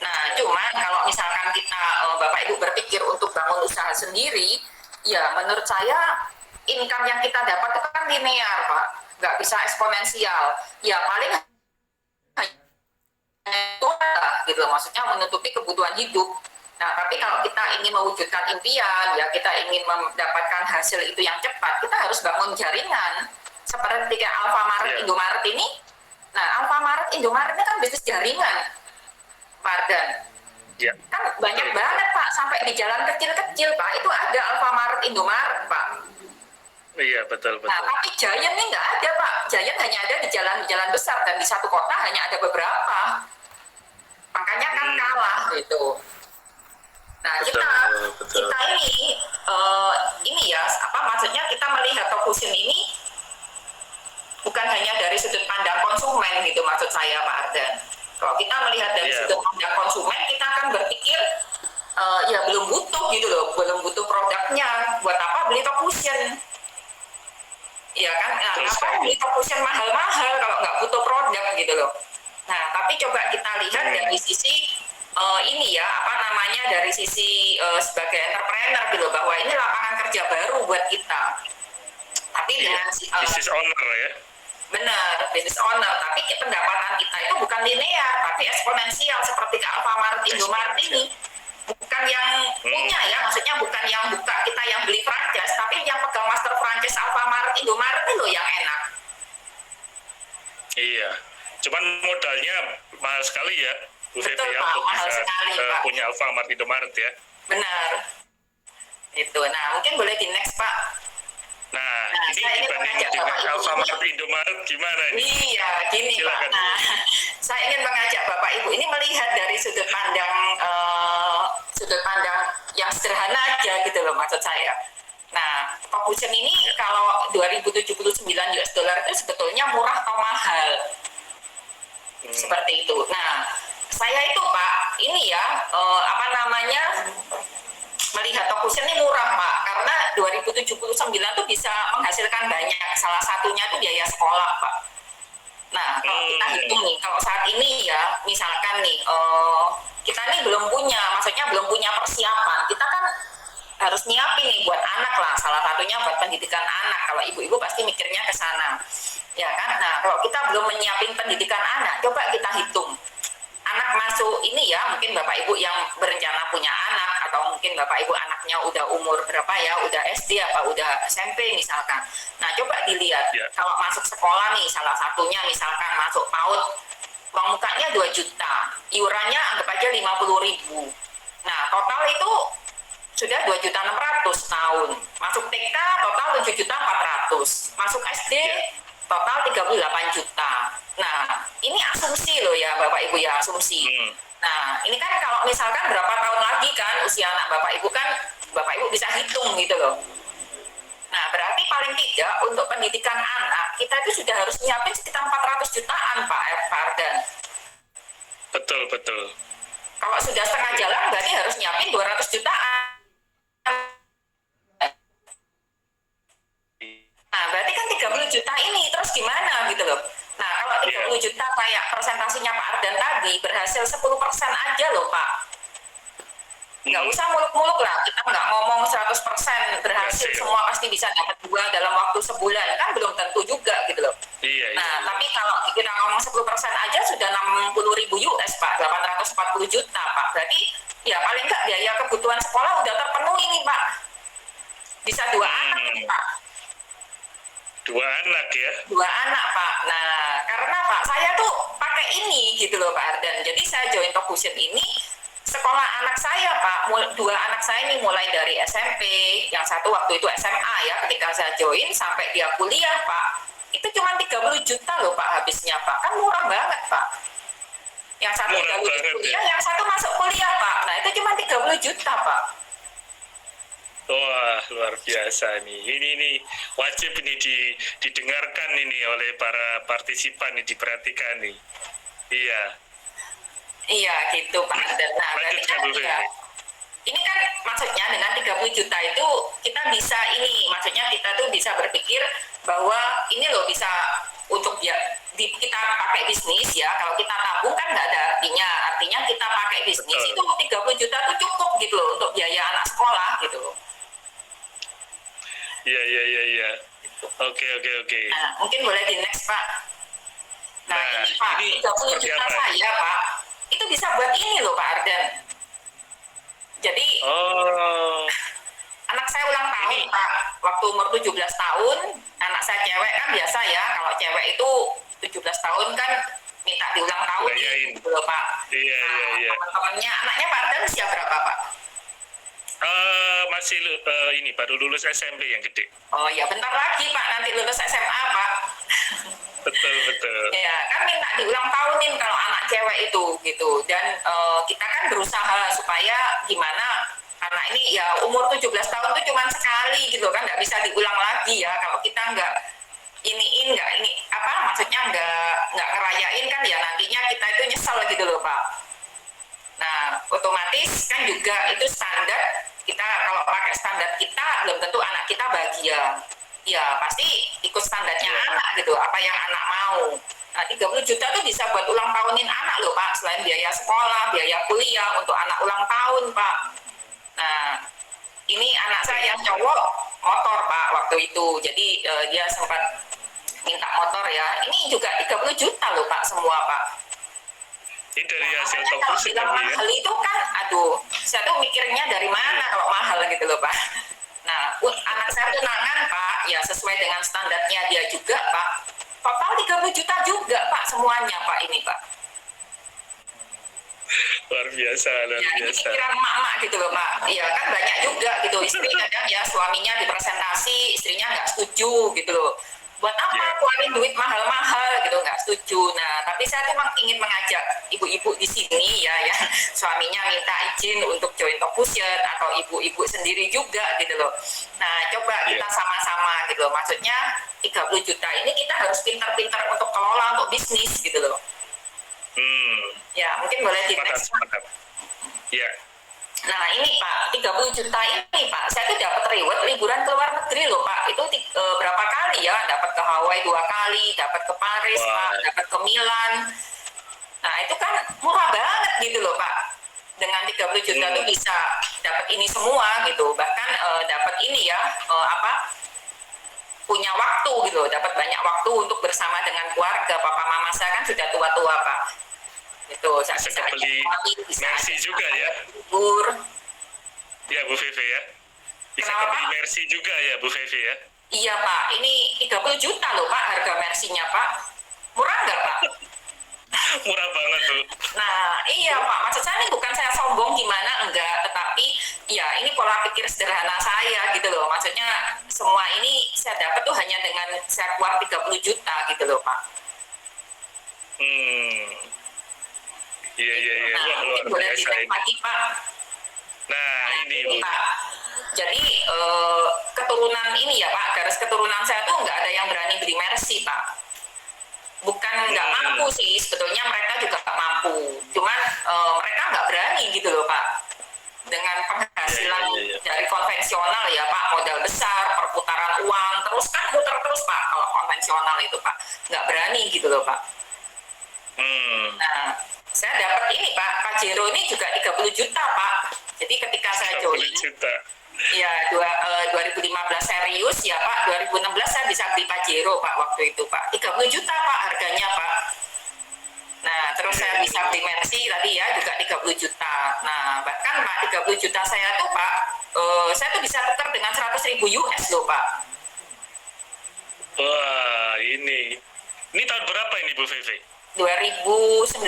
Nah, cuman kalau misalkan kita Bapak Ibu berpikir untuk bangun usaha sendiri, ya menurut saya income yang kita dapat itu kan linear Pak, nggak bisa eksponensial. Ya paling itu gitu, maksudnya menutupi kebutuhan hidup. Nah, tapi kalau kita ingin mewujudkan impian, ya kita ingin mendapatkan hasil itu yang cepat, kita harus bangun jaringan. seperti kayak Alfamart, Indomaret ini. Nah, Alfamart, Indomaret ini kan bisnis jaringan, Pak Ardan. Ya. Kan banyak banget Pak, sampai di jalan kecil-kecil Pak, itu ada Alfamart, Indomaret Pak. Iya, betul. Nah, tapi Giant ini nggak ada Pak. Giant hanya ada di jalan-jalan besar dan di satu kota hanya ada beberapa. Makanya kan kalah gitu. Nah, kita ini ya, maksudnya kita melihat Tokushim ini bukan hanya dari sudut pandang konsumen gitu, maksud saya Pak Ardan. Kalau kita melihat dari sudut pandang konsumen, kita akan berpikir ya belum butuh gitu loh, belum butuh produknya, buat apa beli Tokushim? Iya kan, apa beli Tokushim mahal-mahal kalau nggak butuh produk gitu loh. Nah, tapi coba kita lihat dari sisi dari sisi sebagai entrepreneur gitu, bahwa ini lapangan kerja baru buat kita. Tapi dengan business owner ya. Benar, business owner. Tapi pendapatan kita itu bukan linear, tapi eksponensial seperti ke Alfamart, Indomaret ini. Bukan yang punya ya, maksudnya bukan yang buka, kita yang beli franchise, tapi yang pegang master franchise Alfamart, Indomaret itu loh yang enak. Iya, cuman modalnya mahal sekali ya, Bu Feby, Betul, ya, Pak, untuk mahal bisa sekali, Pak. punya Alfamart, Indomaret ya. Benar. Itu. Nah, mungkin boleh di next Pak. Nah, ini saya ingin dibanding mengajak dengan Bapak Ibu Alfamart, Indomaret gimana ini? Iya, gini Silakan. Pak. Nah, saya ingin mengajak Bapak Ibu ini melihat dari sudut pandang yang sederhana aja gitu loh, maksud saya. Nah, Tokushim ini kalau 2079 US dollar itu sebetulnya murah atau mahal. Seperti itu. Nah, saya itu Pak, ini ya, melihat Tokushim ini murah Pak, karena 2079 tuh bisa menghasilkan banyak. Salah satunya tuh biaya sekolah Pak. Nah, kalau kita hitung nih, kalau saat ini ya, misalkan nih, kita nih belum punya persiapan. Kita kan harus nyiapin nih buat anak lah, salah satunya buat pendidikan anak. Kalau ibu-ibu pasti mikirnya ke sana, ya kan? Nah, kalau kita belum menyiapin pendidikan anak, coba kita hitung. Anak masuk ini ya, mungkin Bapak Ibu yang berencana punya anak, atau mungkin Bapak Ibu anaknya udah umur berapa ya, udah SD apa udah SMP misalkan. Nah, coba dilihat, kalau masuk sekolah nih, salah satunya misalkan masuk PAUD, uang mukanya 2 juta, iurannya anggap aja 50.000. Nah, total itu sudah 2.600.000 tahun. Masuk TK total 7.400.000. Masuk SD total 38 juta. Nah, ini asumsi loh ya Bapak Ibu ya, asumsi. Nah, ini kan kalau misalkan berapa tahun lagi kan usia anak Bapak Ibu kan, Bapak Ibu bisa hitung gitu loh. Nah, berarti paling tidak untuk pendidikan anak, kita itu sudah harus nyiapin sekitar 400 jutaan Pak Ardan. Betul. Kalau sudah setengah jalan berarti harus nyiapin 200 jutaan. Nah, berarti kan 30 juta ini, terus gimana gitu loh. Nah, kalau 30 juta kayak presentasinya Pak Ardan tadi, berhasil 10% aja loh Pak. Nggak usah muluk-muluk lah, kita nggak ngomong 100% berhasil, semua pasti bisa dapat 2 dalam waktu sebulan, kan belum tentu juga gitu loh. Nah, tapi kalau kita ngomong 10% aja sudah 60.000 US Pak, 840 juta Pak. Berarti ya paling nggak biaya kebutuhan sekolah udah terpenuhi nih Pak. Bisa 2 anak nih Pak. 2 anak ya? 2 anak Pak. Nah, karena Pak saya tuh pakai ini gitu loh Pak Ardan. Jadi saya join Tokushim ini, sekolah anak saya Pak, 2 anak saya ini mulai dari SMP, yang satu waktu itu SMA ya ketika saya join, sampai dia kuliah Pak. Itu cuma 30 juta loh Pak habisnya Pak. Kan murah banget Pak. Yang satu udah lulus kuliah, yang satu masuk kuliah Pak. Nah, itu cuma 30 juta Pak. Wah, luar biasa nih. Ini wajib ini didengarkan ini oleh para partisipan, nih diperhatikan nih. Iya. Iya, gitu Pak. Dan nah, berarti kan ya, ini kan maksudnya dengan 30 juta itu kita bisa ini, maksudnya kita tuh bisa berpikir bahwa ini loh bisa untuk ya kita pakai bisnis ya. Kalau kita tabung kan nggak ada artinya. Artinya kita pakai bisnis itu 30 juta tuh cukup gitu loh untuk biaya anak sekolah gitu loh. Iya. Oke. Nah, mungkin boleh di next Pak. Nah, ini Pak, 30 juta saya Pak, itu bisa buat ini loh Pak Ardan. Jadi, anak saya ulang tahun Pak, waktu umur 17 tahun, anak saya cewek kan biasa ya, kalau cewek itu 17 tahun kan minta diulang tahun Rayain. gitu loh Pak. Iya, iya, iya. Teman-temannya, anaknya Pak Ardan usia berapa Pak? Masih ini baru lulus SMP yang gede. Oh ya bentar lagi Pak, nanti lulus SMA Pak. Betul, betul. Ya kan minta diulang tahunin kalau anak cewek itu gitu. Dan kita kan berusaha supaya gimana, karena ini ya umur 17 tahun itu cuma sekali gitu kan, nggak bisa diulang lagi ya. Kalau kita nggak ini apa maksudnya nggak ngerayain kan ya nantinya kita itu nyesel gitu loh Pak. Nah otomatis kan juga itu standar kita, kalau pakai standar kita belum tentu anak kita bahagia. Ya pasti ikut standarnya anak gitu, apa yang anak mau. Nah 30 juta tuh bisa buat ulang tahunin anak loh Pak, selain biaya sekolah, biaya kuliah untuk anak ulang tahun Pak. Nah ini anak saya yang cowok motor Pak waktu itu, jadi dia sempat minta motor ya. Ini juga 30 juta loh Pak semua Pak. Ini dari hasil Makanya kalau fokus bilang ya. mahal itu kan, aduh, saya tuh mikirnya dari mana kalau mahal gitu loh Pak. Nah, anak saya tunangan Pak, ya sesuai dengan standarnya dia juga Pak. Total 30 juta juga Pak semuanya Pak ini Pak. Luar biasa, luar Ya, ini biasa. pikiran emak-emak gitu loh Pak. Iya kan banyak juga gitu, istri kadang ya suaminya dipresentasi, istrinya nggak setuju gitu loh. Buat apa Ya. keluarin duit mahal-mahal gitu, nggak setuju. Nah tapi saya tuh memang ingin mengajak ibu-ibu di sini ya yang suaminya minta izin untuk join Talk Fusion, atau ibu-ibu sendiri juga gitu loh. Nah coba kita sama-sama gitu loh, maksudnya 30 juta ini kita harus pintar-pintar untuk kelola, untuk bisnis gitu loh. Ya mungkin boleh di next. Sepakat. Ya. Nah ini Pak, 30 juta ini Pak, saya tuh dapat reward liburan ke luar negeri loh Pak. Itu berapa kali ya, dapat ke Hawaii 2 kali, dapat ke Paris Pak, dapat ke Milan. Nah itu kan murah banget gitu loh Pak. Dengan 30 juta tuh bisa dapat ini semua gitu. Bahkan dapat ini ya, punya waktu gitu, dapat banyak waktu untuk bersama dengan keluarga. Papa mama saya kan sudah tua-tua Pak. Itu saya Bisa beli Mercy juga ya. libur. Ya Bu Feve ya. Bisa Kenapa, beli Pak? Mercy juga ya Bu Feve ya. Iya Pak, ini 30 juta loh Pak harga Mercy-nya Pak. Murah nggak Pak? Murah banget tuh. Nah iya Pak, maksud saya ini bukan saya sombong gimana, enggak. Tetapi ya ini pola pikir sederhana saya gitu loh. Maksudnya semua ini saya dapat tuh hanya dengan saya keluar 30 juta gitu loh Pak. Iya. Nah Wah, luar mungkin boleh biasa dilihat ini. lagi Pak. Nah, ini Bu. Pak. Jadi keturunan ini ya Pak, garis keturunan saya tuh nggak ada yang berani beli Mercy Pak. Bukan nggak mampu sih, sebetulnya mereka juga nggak mampu. Cuman mereka nggak berani gitu loh Pak. Dengan penghasilan dari konvensional ya Pak, modal besar, perputaran uang, terus kan muter terus Pak kalau konvensional itu Pak. Nggak berani gitu loh Pak. Nah, saya dapat ini Pak, Pajero ini juga 30 juta Pak. Jadi ketika saya 30 join, juta. ya 2015 serius ya Pak, 2016 saya bisa beli Pajero Pak waktu itu Pak. 30 juta Pak harganya Pak. Nah terus saya bisa beli Mercy tadi ya juga 30 juta. Nah bahkan Pak 30 juta saya tuh Pak, saya tuh bisa tukar dengan 100.000 US loh Pak. Wah, ini tahun berapa ini Bu Feve? 2019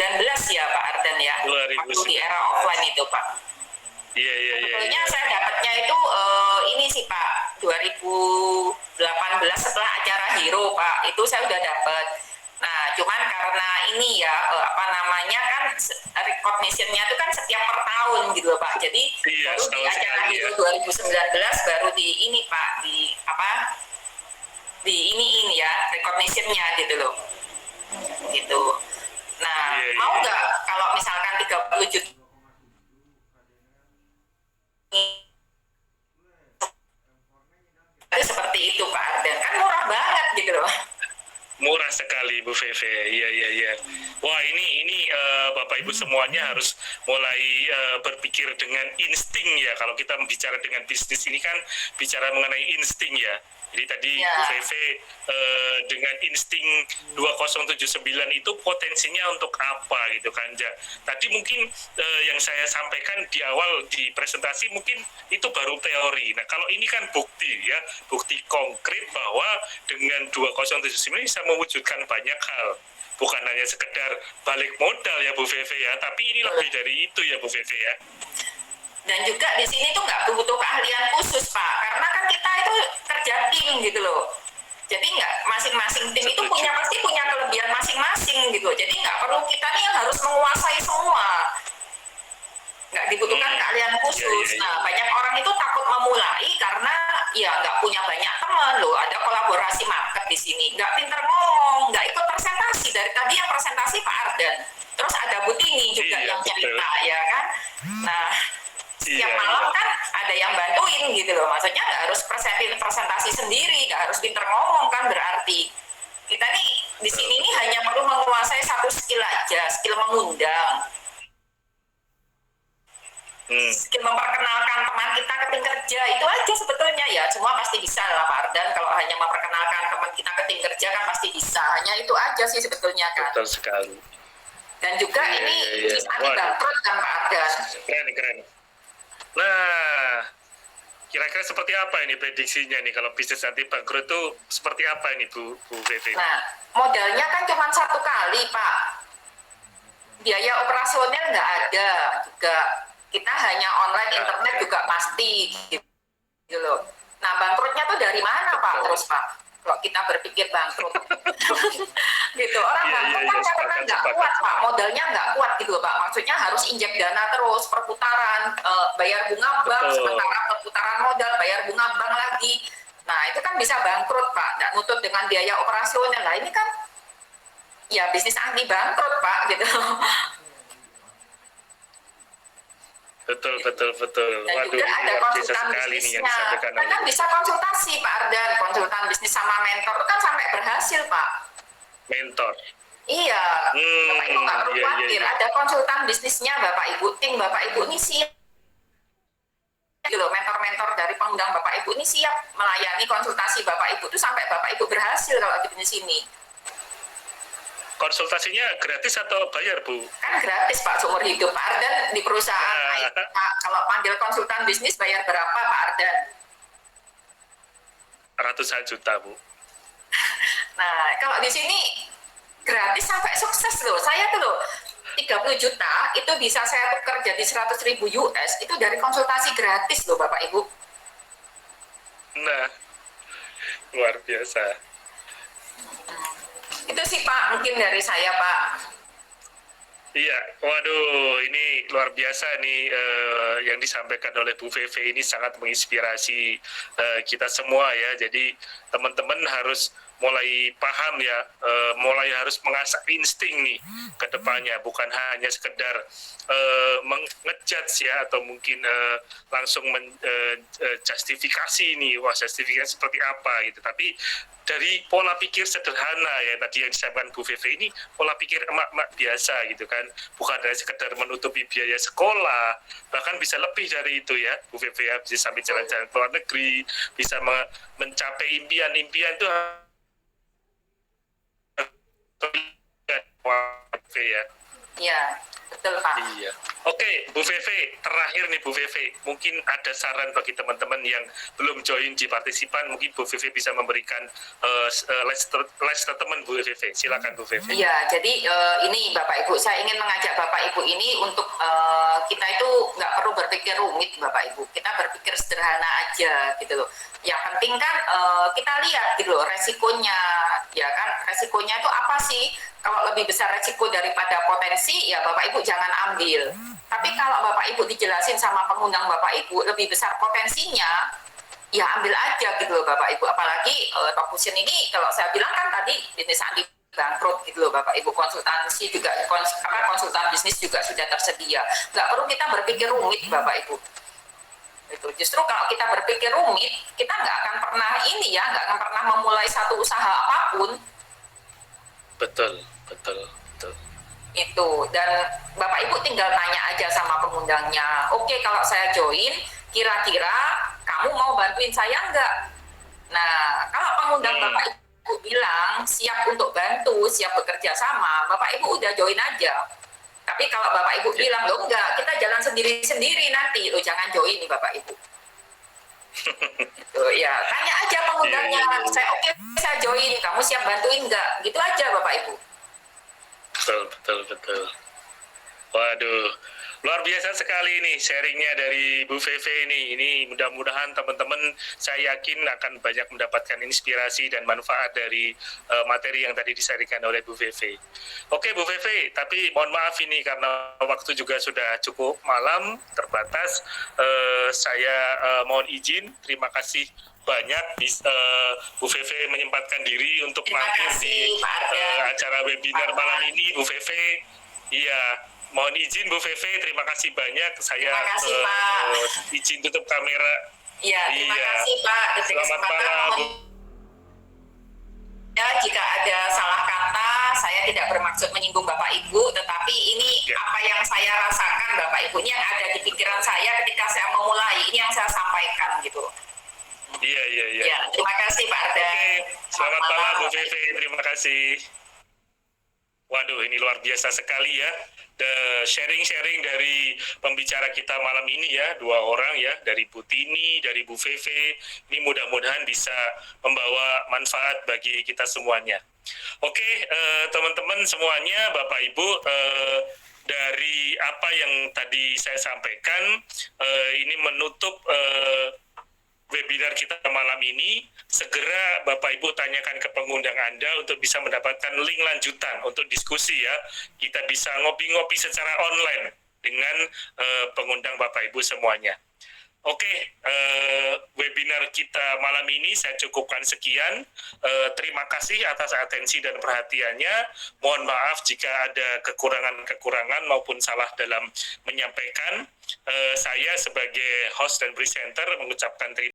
ya Pak Ardan ya. 2019. Waktu di era offline itu Pak. Iya. Sebetulnya saya dapatnya itu ini sih Pak, 2018 setelah acara Hero Pak, itu saya udah dapat. Nah, cuman karena ini ya kan recognition-nya itu kan setiap per tahun gitu loh Pak. Jadi baru di acara Hero 2019 baru di ini Pak, di ini ya recognition-nya gitu loh. Gitu. Nah, mau nggak kalau misalkan 30 juta itu seperti itu Pak Ardan, kan murah banget gitu loh. Murah Pas sekali Bu Feve, iya iya iya. Wah ini Bapak Ibu semuanya harus mulai berpikir dengan insting ya. Kalau kita bicara dengan bisnis ini kan bicara mengenai insting ya. Jadi tadi Ya. Bu Feve dengan insting 2079 itu potensinya untuk apa gitu kan. Tadi mungkin yang saya sampaikan di awal di presentasi mungkin itu baru teori. Nah kalau ini kan bukti ya, bukti konkret bahwa dengan 2079 bisa mewujudkan banyak hal. Bukan hanya sekedar balik modal ya Bu Feve ya, tapi ini lebih dari itu ya Bu Feve ya. Dan juga di sini tuh nggak butuh keahlian khusus Pak, karena kan kita itu kerja tim gitu loh. Jadi nggak masing-masing tim itu pasti punya kelebihan masing-masing gitu. Jadi nggak perlu kita nih yang harus menguasai semua. Nggak dibutuhkan keahlian khusus. Iya. Nah banyak orang itu takut memulai karena ya nggak punya banyak teman loh. Ada kolaborasi market di sini. Nggak pinter ngomong, nggak ikut presentasi. Dari tadi yang presentasi Pak Ardan. Terus ada Bu Tini juga Iya, yang cerita betul. ya kan. Nah setiap Iya, malam iya. kan ada yang bantuin gitu loh. Maksudnya nggak harus presentasi sendiri, nggak harus pinter ngomong kan berarti. Kita nih di sini nih hanya perlu menguasai satu skill aja, skill mengundang. Skill memperkenalkan teman kita ke tim kerja itu aja sebetulnya ya, semua pasti bisa lah Pak Ardan. Kalau hanya memperkenalkan teman kita ke tim kerja kan pasti bisa, hanya itu aja sih sebetulnya kan. Betul sekali. Dan juga Iya, ini iya, iya. bisnis anti Waduh. bangkrut kan Pak Ardan. Keren. Nah, kira-kira seperti apa ini prediksinya nih kalau bisnis anti bangkrut itu seperti apa ini Bu Feve? Nah modalnya kan cuma satu kali Pak, biaya operasional nggak ada juga, kita hanya online internet juga pasti gitu loh. Nah bangkrutnya tuh dari mana Pak? Terus Pak kalau kita berpikir bangkrut gitu, orang bangkrut kan karena nggak kuat Pak, modalnya nggak kuat gitu loh Pak. Maksudnya harus injek dana terus, perputaran, bayar bunga bank, sementara perputaran modal, bayar bunga bank lagi. Nah itu kan bisa bangkrut Pak, nggak nutut dengan biaya operasional. Nah ini kan ya bisnis anti bangkrut Pak gitu. Betul. Dan Waduh, juga ada luar biasa konsultan sekali nih yang bisnisnya. disampaikan Kita kan oleh bisa konsultasi Pak Ardan, konsultan bisnis sama mentor itu kan sampai berhasil Pak. mentor. Iya, Bapak Ibu nggak perlu iya. khawatir. Ada konsultan bisnisnya Bapak Ibu, tim Bapak Ibu ini siap. Gitu loh, mentor-mentor dari pengundang Bapak Ibu ini siap melayani konsultasi Bapak Ibu itu sampai Bapak Ibu berhasil kalau di sini. Konsultasinya gratis atau bayar Bu? Kan gratis Pak seumur hidup Pak Ardan di perusahaan. Pak, kalau panggil konsultan bisnis bayar berapa Pak Ardan? Ratusan juta Bu. Nah kalau di sini gratis sampai sukses loh. Saya tuh loh 30 juta itu bisa saya tukar jadi 100.000 US itu dari konsultasi gratis loh Bapak Ibu. Nah, luar biasa. Itu sih Pak mungkin dari saya Pak. Iya, waduh, ini luar biasa nih yang disampaikan oleh Bu Feve ini sangat menginspirasi kita semua ya. Jadi teman-teman harus mulai paham ya, mulai harus mengasah insting nih ke depannya, bukan hanya sekedar mengejudge ya atau mungkin langsung justifikasi nih, wah justifikasi seperti apa gitu, tapi dari pola pikir sederhana ya tadi yang disampaikan Bu Feve ini, pola pikir emak-emak biasa gitu kan, bukan hanya sekedar menutupi biaya sekolah, bahkan bisa lebih dari itu ya Bu Feve ya, bisa sampai jalan-jalan ke luar negeri, bisa mencapai impian-impian itu ya. Iya, betul Pak. Iya. Oke, Bu Feve, terakhir nih Bu Feve, mungkin ada saran bagi teman-teman yang belum join di partisipan, mungkin Bu Feve bisa memberikan last statement Bu Feve. Silakan Bu Feve. Iya, jadi ini Bapak Ibu, saya ingin mengajak Bapak Ibu ini untuk kita itu nggak perlu berpikir rumit Bapak Ibu, kita berpikir sederhana aja gitu loh. Yang penting kan kita lihat gitu loh resikonya, ya kan, resikonya itu apa sih? Kalau lebih besar resiko daripada potensi, ya Bapak Ibu jangan ambil. Tapi kalau Bapak Ibu dijelasin sama pengundang Bapak Ibu lebih besar potensinya, ya ambil aja gitu loh Bapak Ibu. Apalagi Talkfusion ini kalau saya bilang kan tadi bisnis anti bangkrut gitu loh Bapak Ibu, konsultansi juga, konsultan bisnis juga sudah tersedia. Nggak perlu kita berpikir rumit Bapak Ibu. Itu justru kalau kita berpikir rumit, kita nggak akan pernah nggak akan pernah memulai satu usaha apapun. betul, betul, betul. Itu. Dan Bapak Ibu tinggal tanya aja sama pengundangnya, oke kalau saya join, kira-kira kamu mau bantuin saya enggak? Nah, kalau pengundang Bapak Ibu bilang siap untuk bantu, siap bekerja sama, Bapak Ibu udah join aja. Tapi kalau Bapak Ibu bilang, loh enggak, kita jalan sendiri-sendiri nanti, loh jangan join nih Bapak Ibu. Gitu, ya, tanya aja pengundangnya, saya oke, saya join, kamu siap bantuin enggak? Gitu aja Bapak Ibu. Betul, betul, betul. Waduh, luar biasa sekali nih sharingnya dari Bu Feve ini. Ini mudah-mudahan teman-teman saya yakin akan banyak mendapatkan inspirasi dan manfaat dari materi yang tadi disampaikan oleh Bu Feve. Oke Bu Feve, tapi mohon maaf ini karena waktu juga sudah cukup malam, terbatas. Saya mohon izin, terima kasih banyak Bu Feve menyempatkan diri untuk mampir di acara webinar malam ini, Bu Feve. Iya, mohon izin Bu Feve, terima kasih banyak. Saya kasih, Pak. izin tutup kamera. Iya, terima kasih Pak. Selamat malam. Ya, jika ada salah kata, saya tidak bermaksud menyinggung Bapak Ibu, tetapi ini apa yang saya rasakan Bapak Ibu, ini yang ada di pikiran saya ketika saya memulai, ini yang saya sampaikan gitu. Iya. Ya, terima kasih Pak Arda. Oke, selamat malam Bu Feve, terima kasih. Waduh, ini luar biasa sekali ya. Sharing-sharing dari pembicara kita malam ini ya, 2 orang ya, dari Bu Tini, dari Bu Feve. Ini mudah-mudahan bisa membawa manfaat bagi kita semuanya. Oke, teman-teman semuanya, Bapak Ibu, dari apa yang tadi saya sampaikan, ini menutup webinar kita malam ini. Segera Bapak Ibu tanyakan ke pengundang Anda untuk bisa mendapatkan link lanjutan untuk diskusi ya. Kita bisa ngopi-ngopi secara online dengan pengundang Bapak Ibu semuanya. Oke, webinar kita malam ini saya cukupkan sekian. Terima kasih atas atensi dan perhatiannya. Mohon maaf jika ada kekurangan-kekurangan maupun salah dalam menyampaikan. Saya sebagai host dan presenter mengucapkan terima kasih.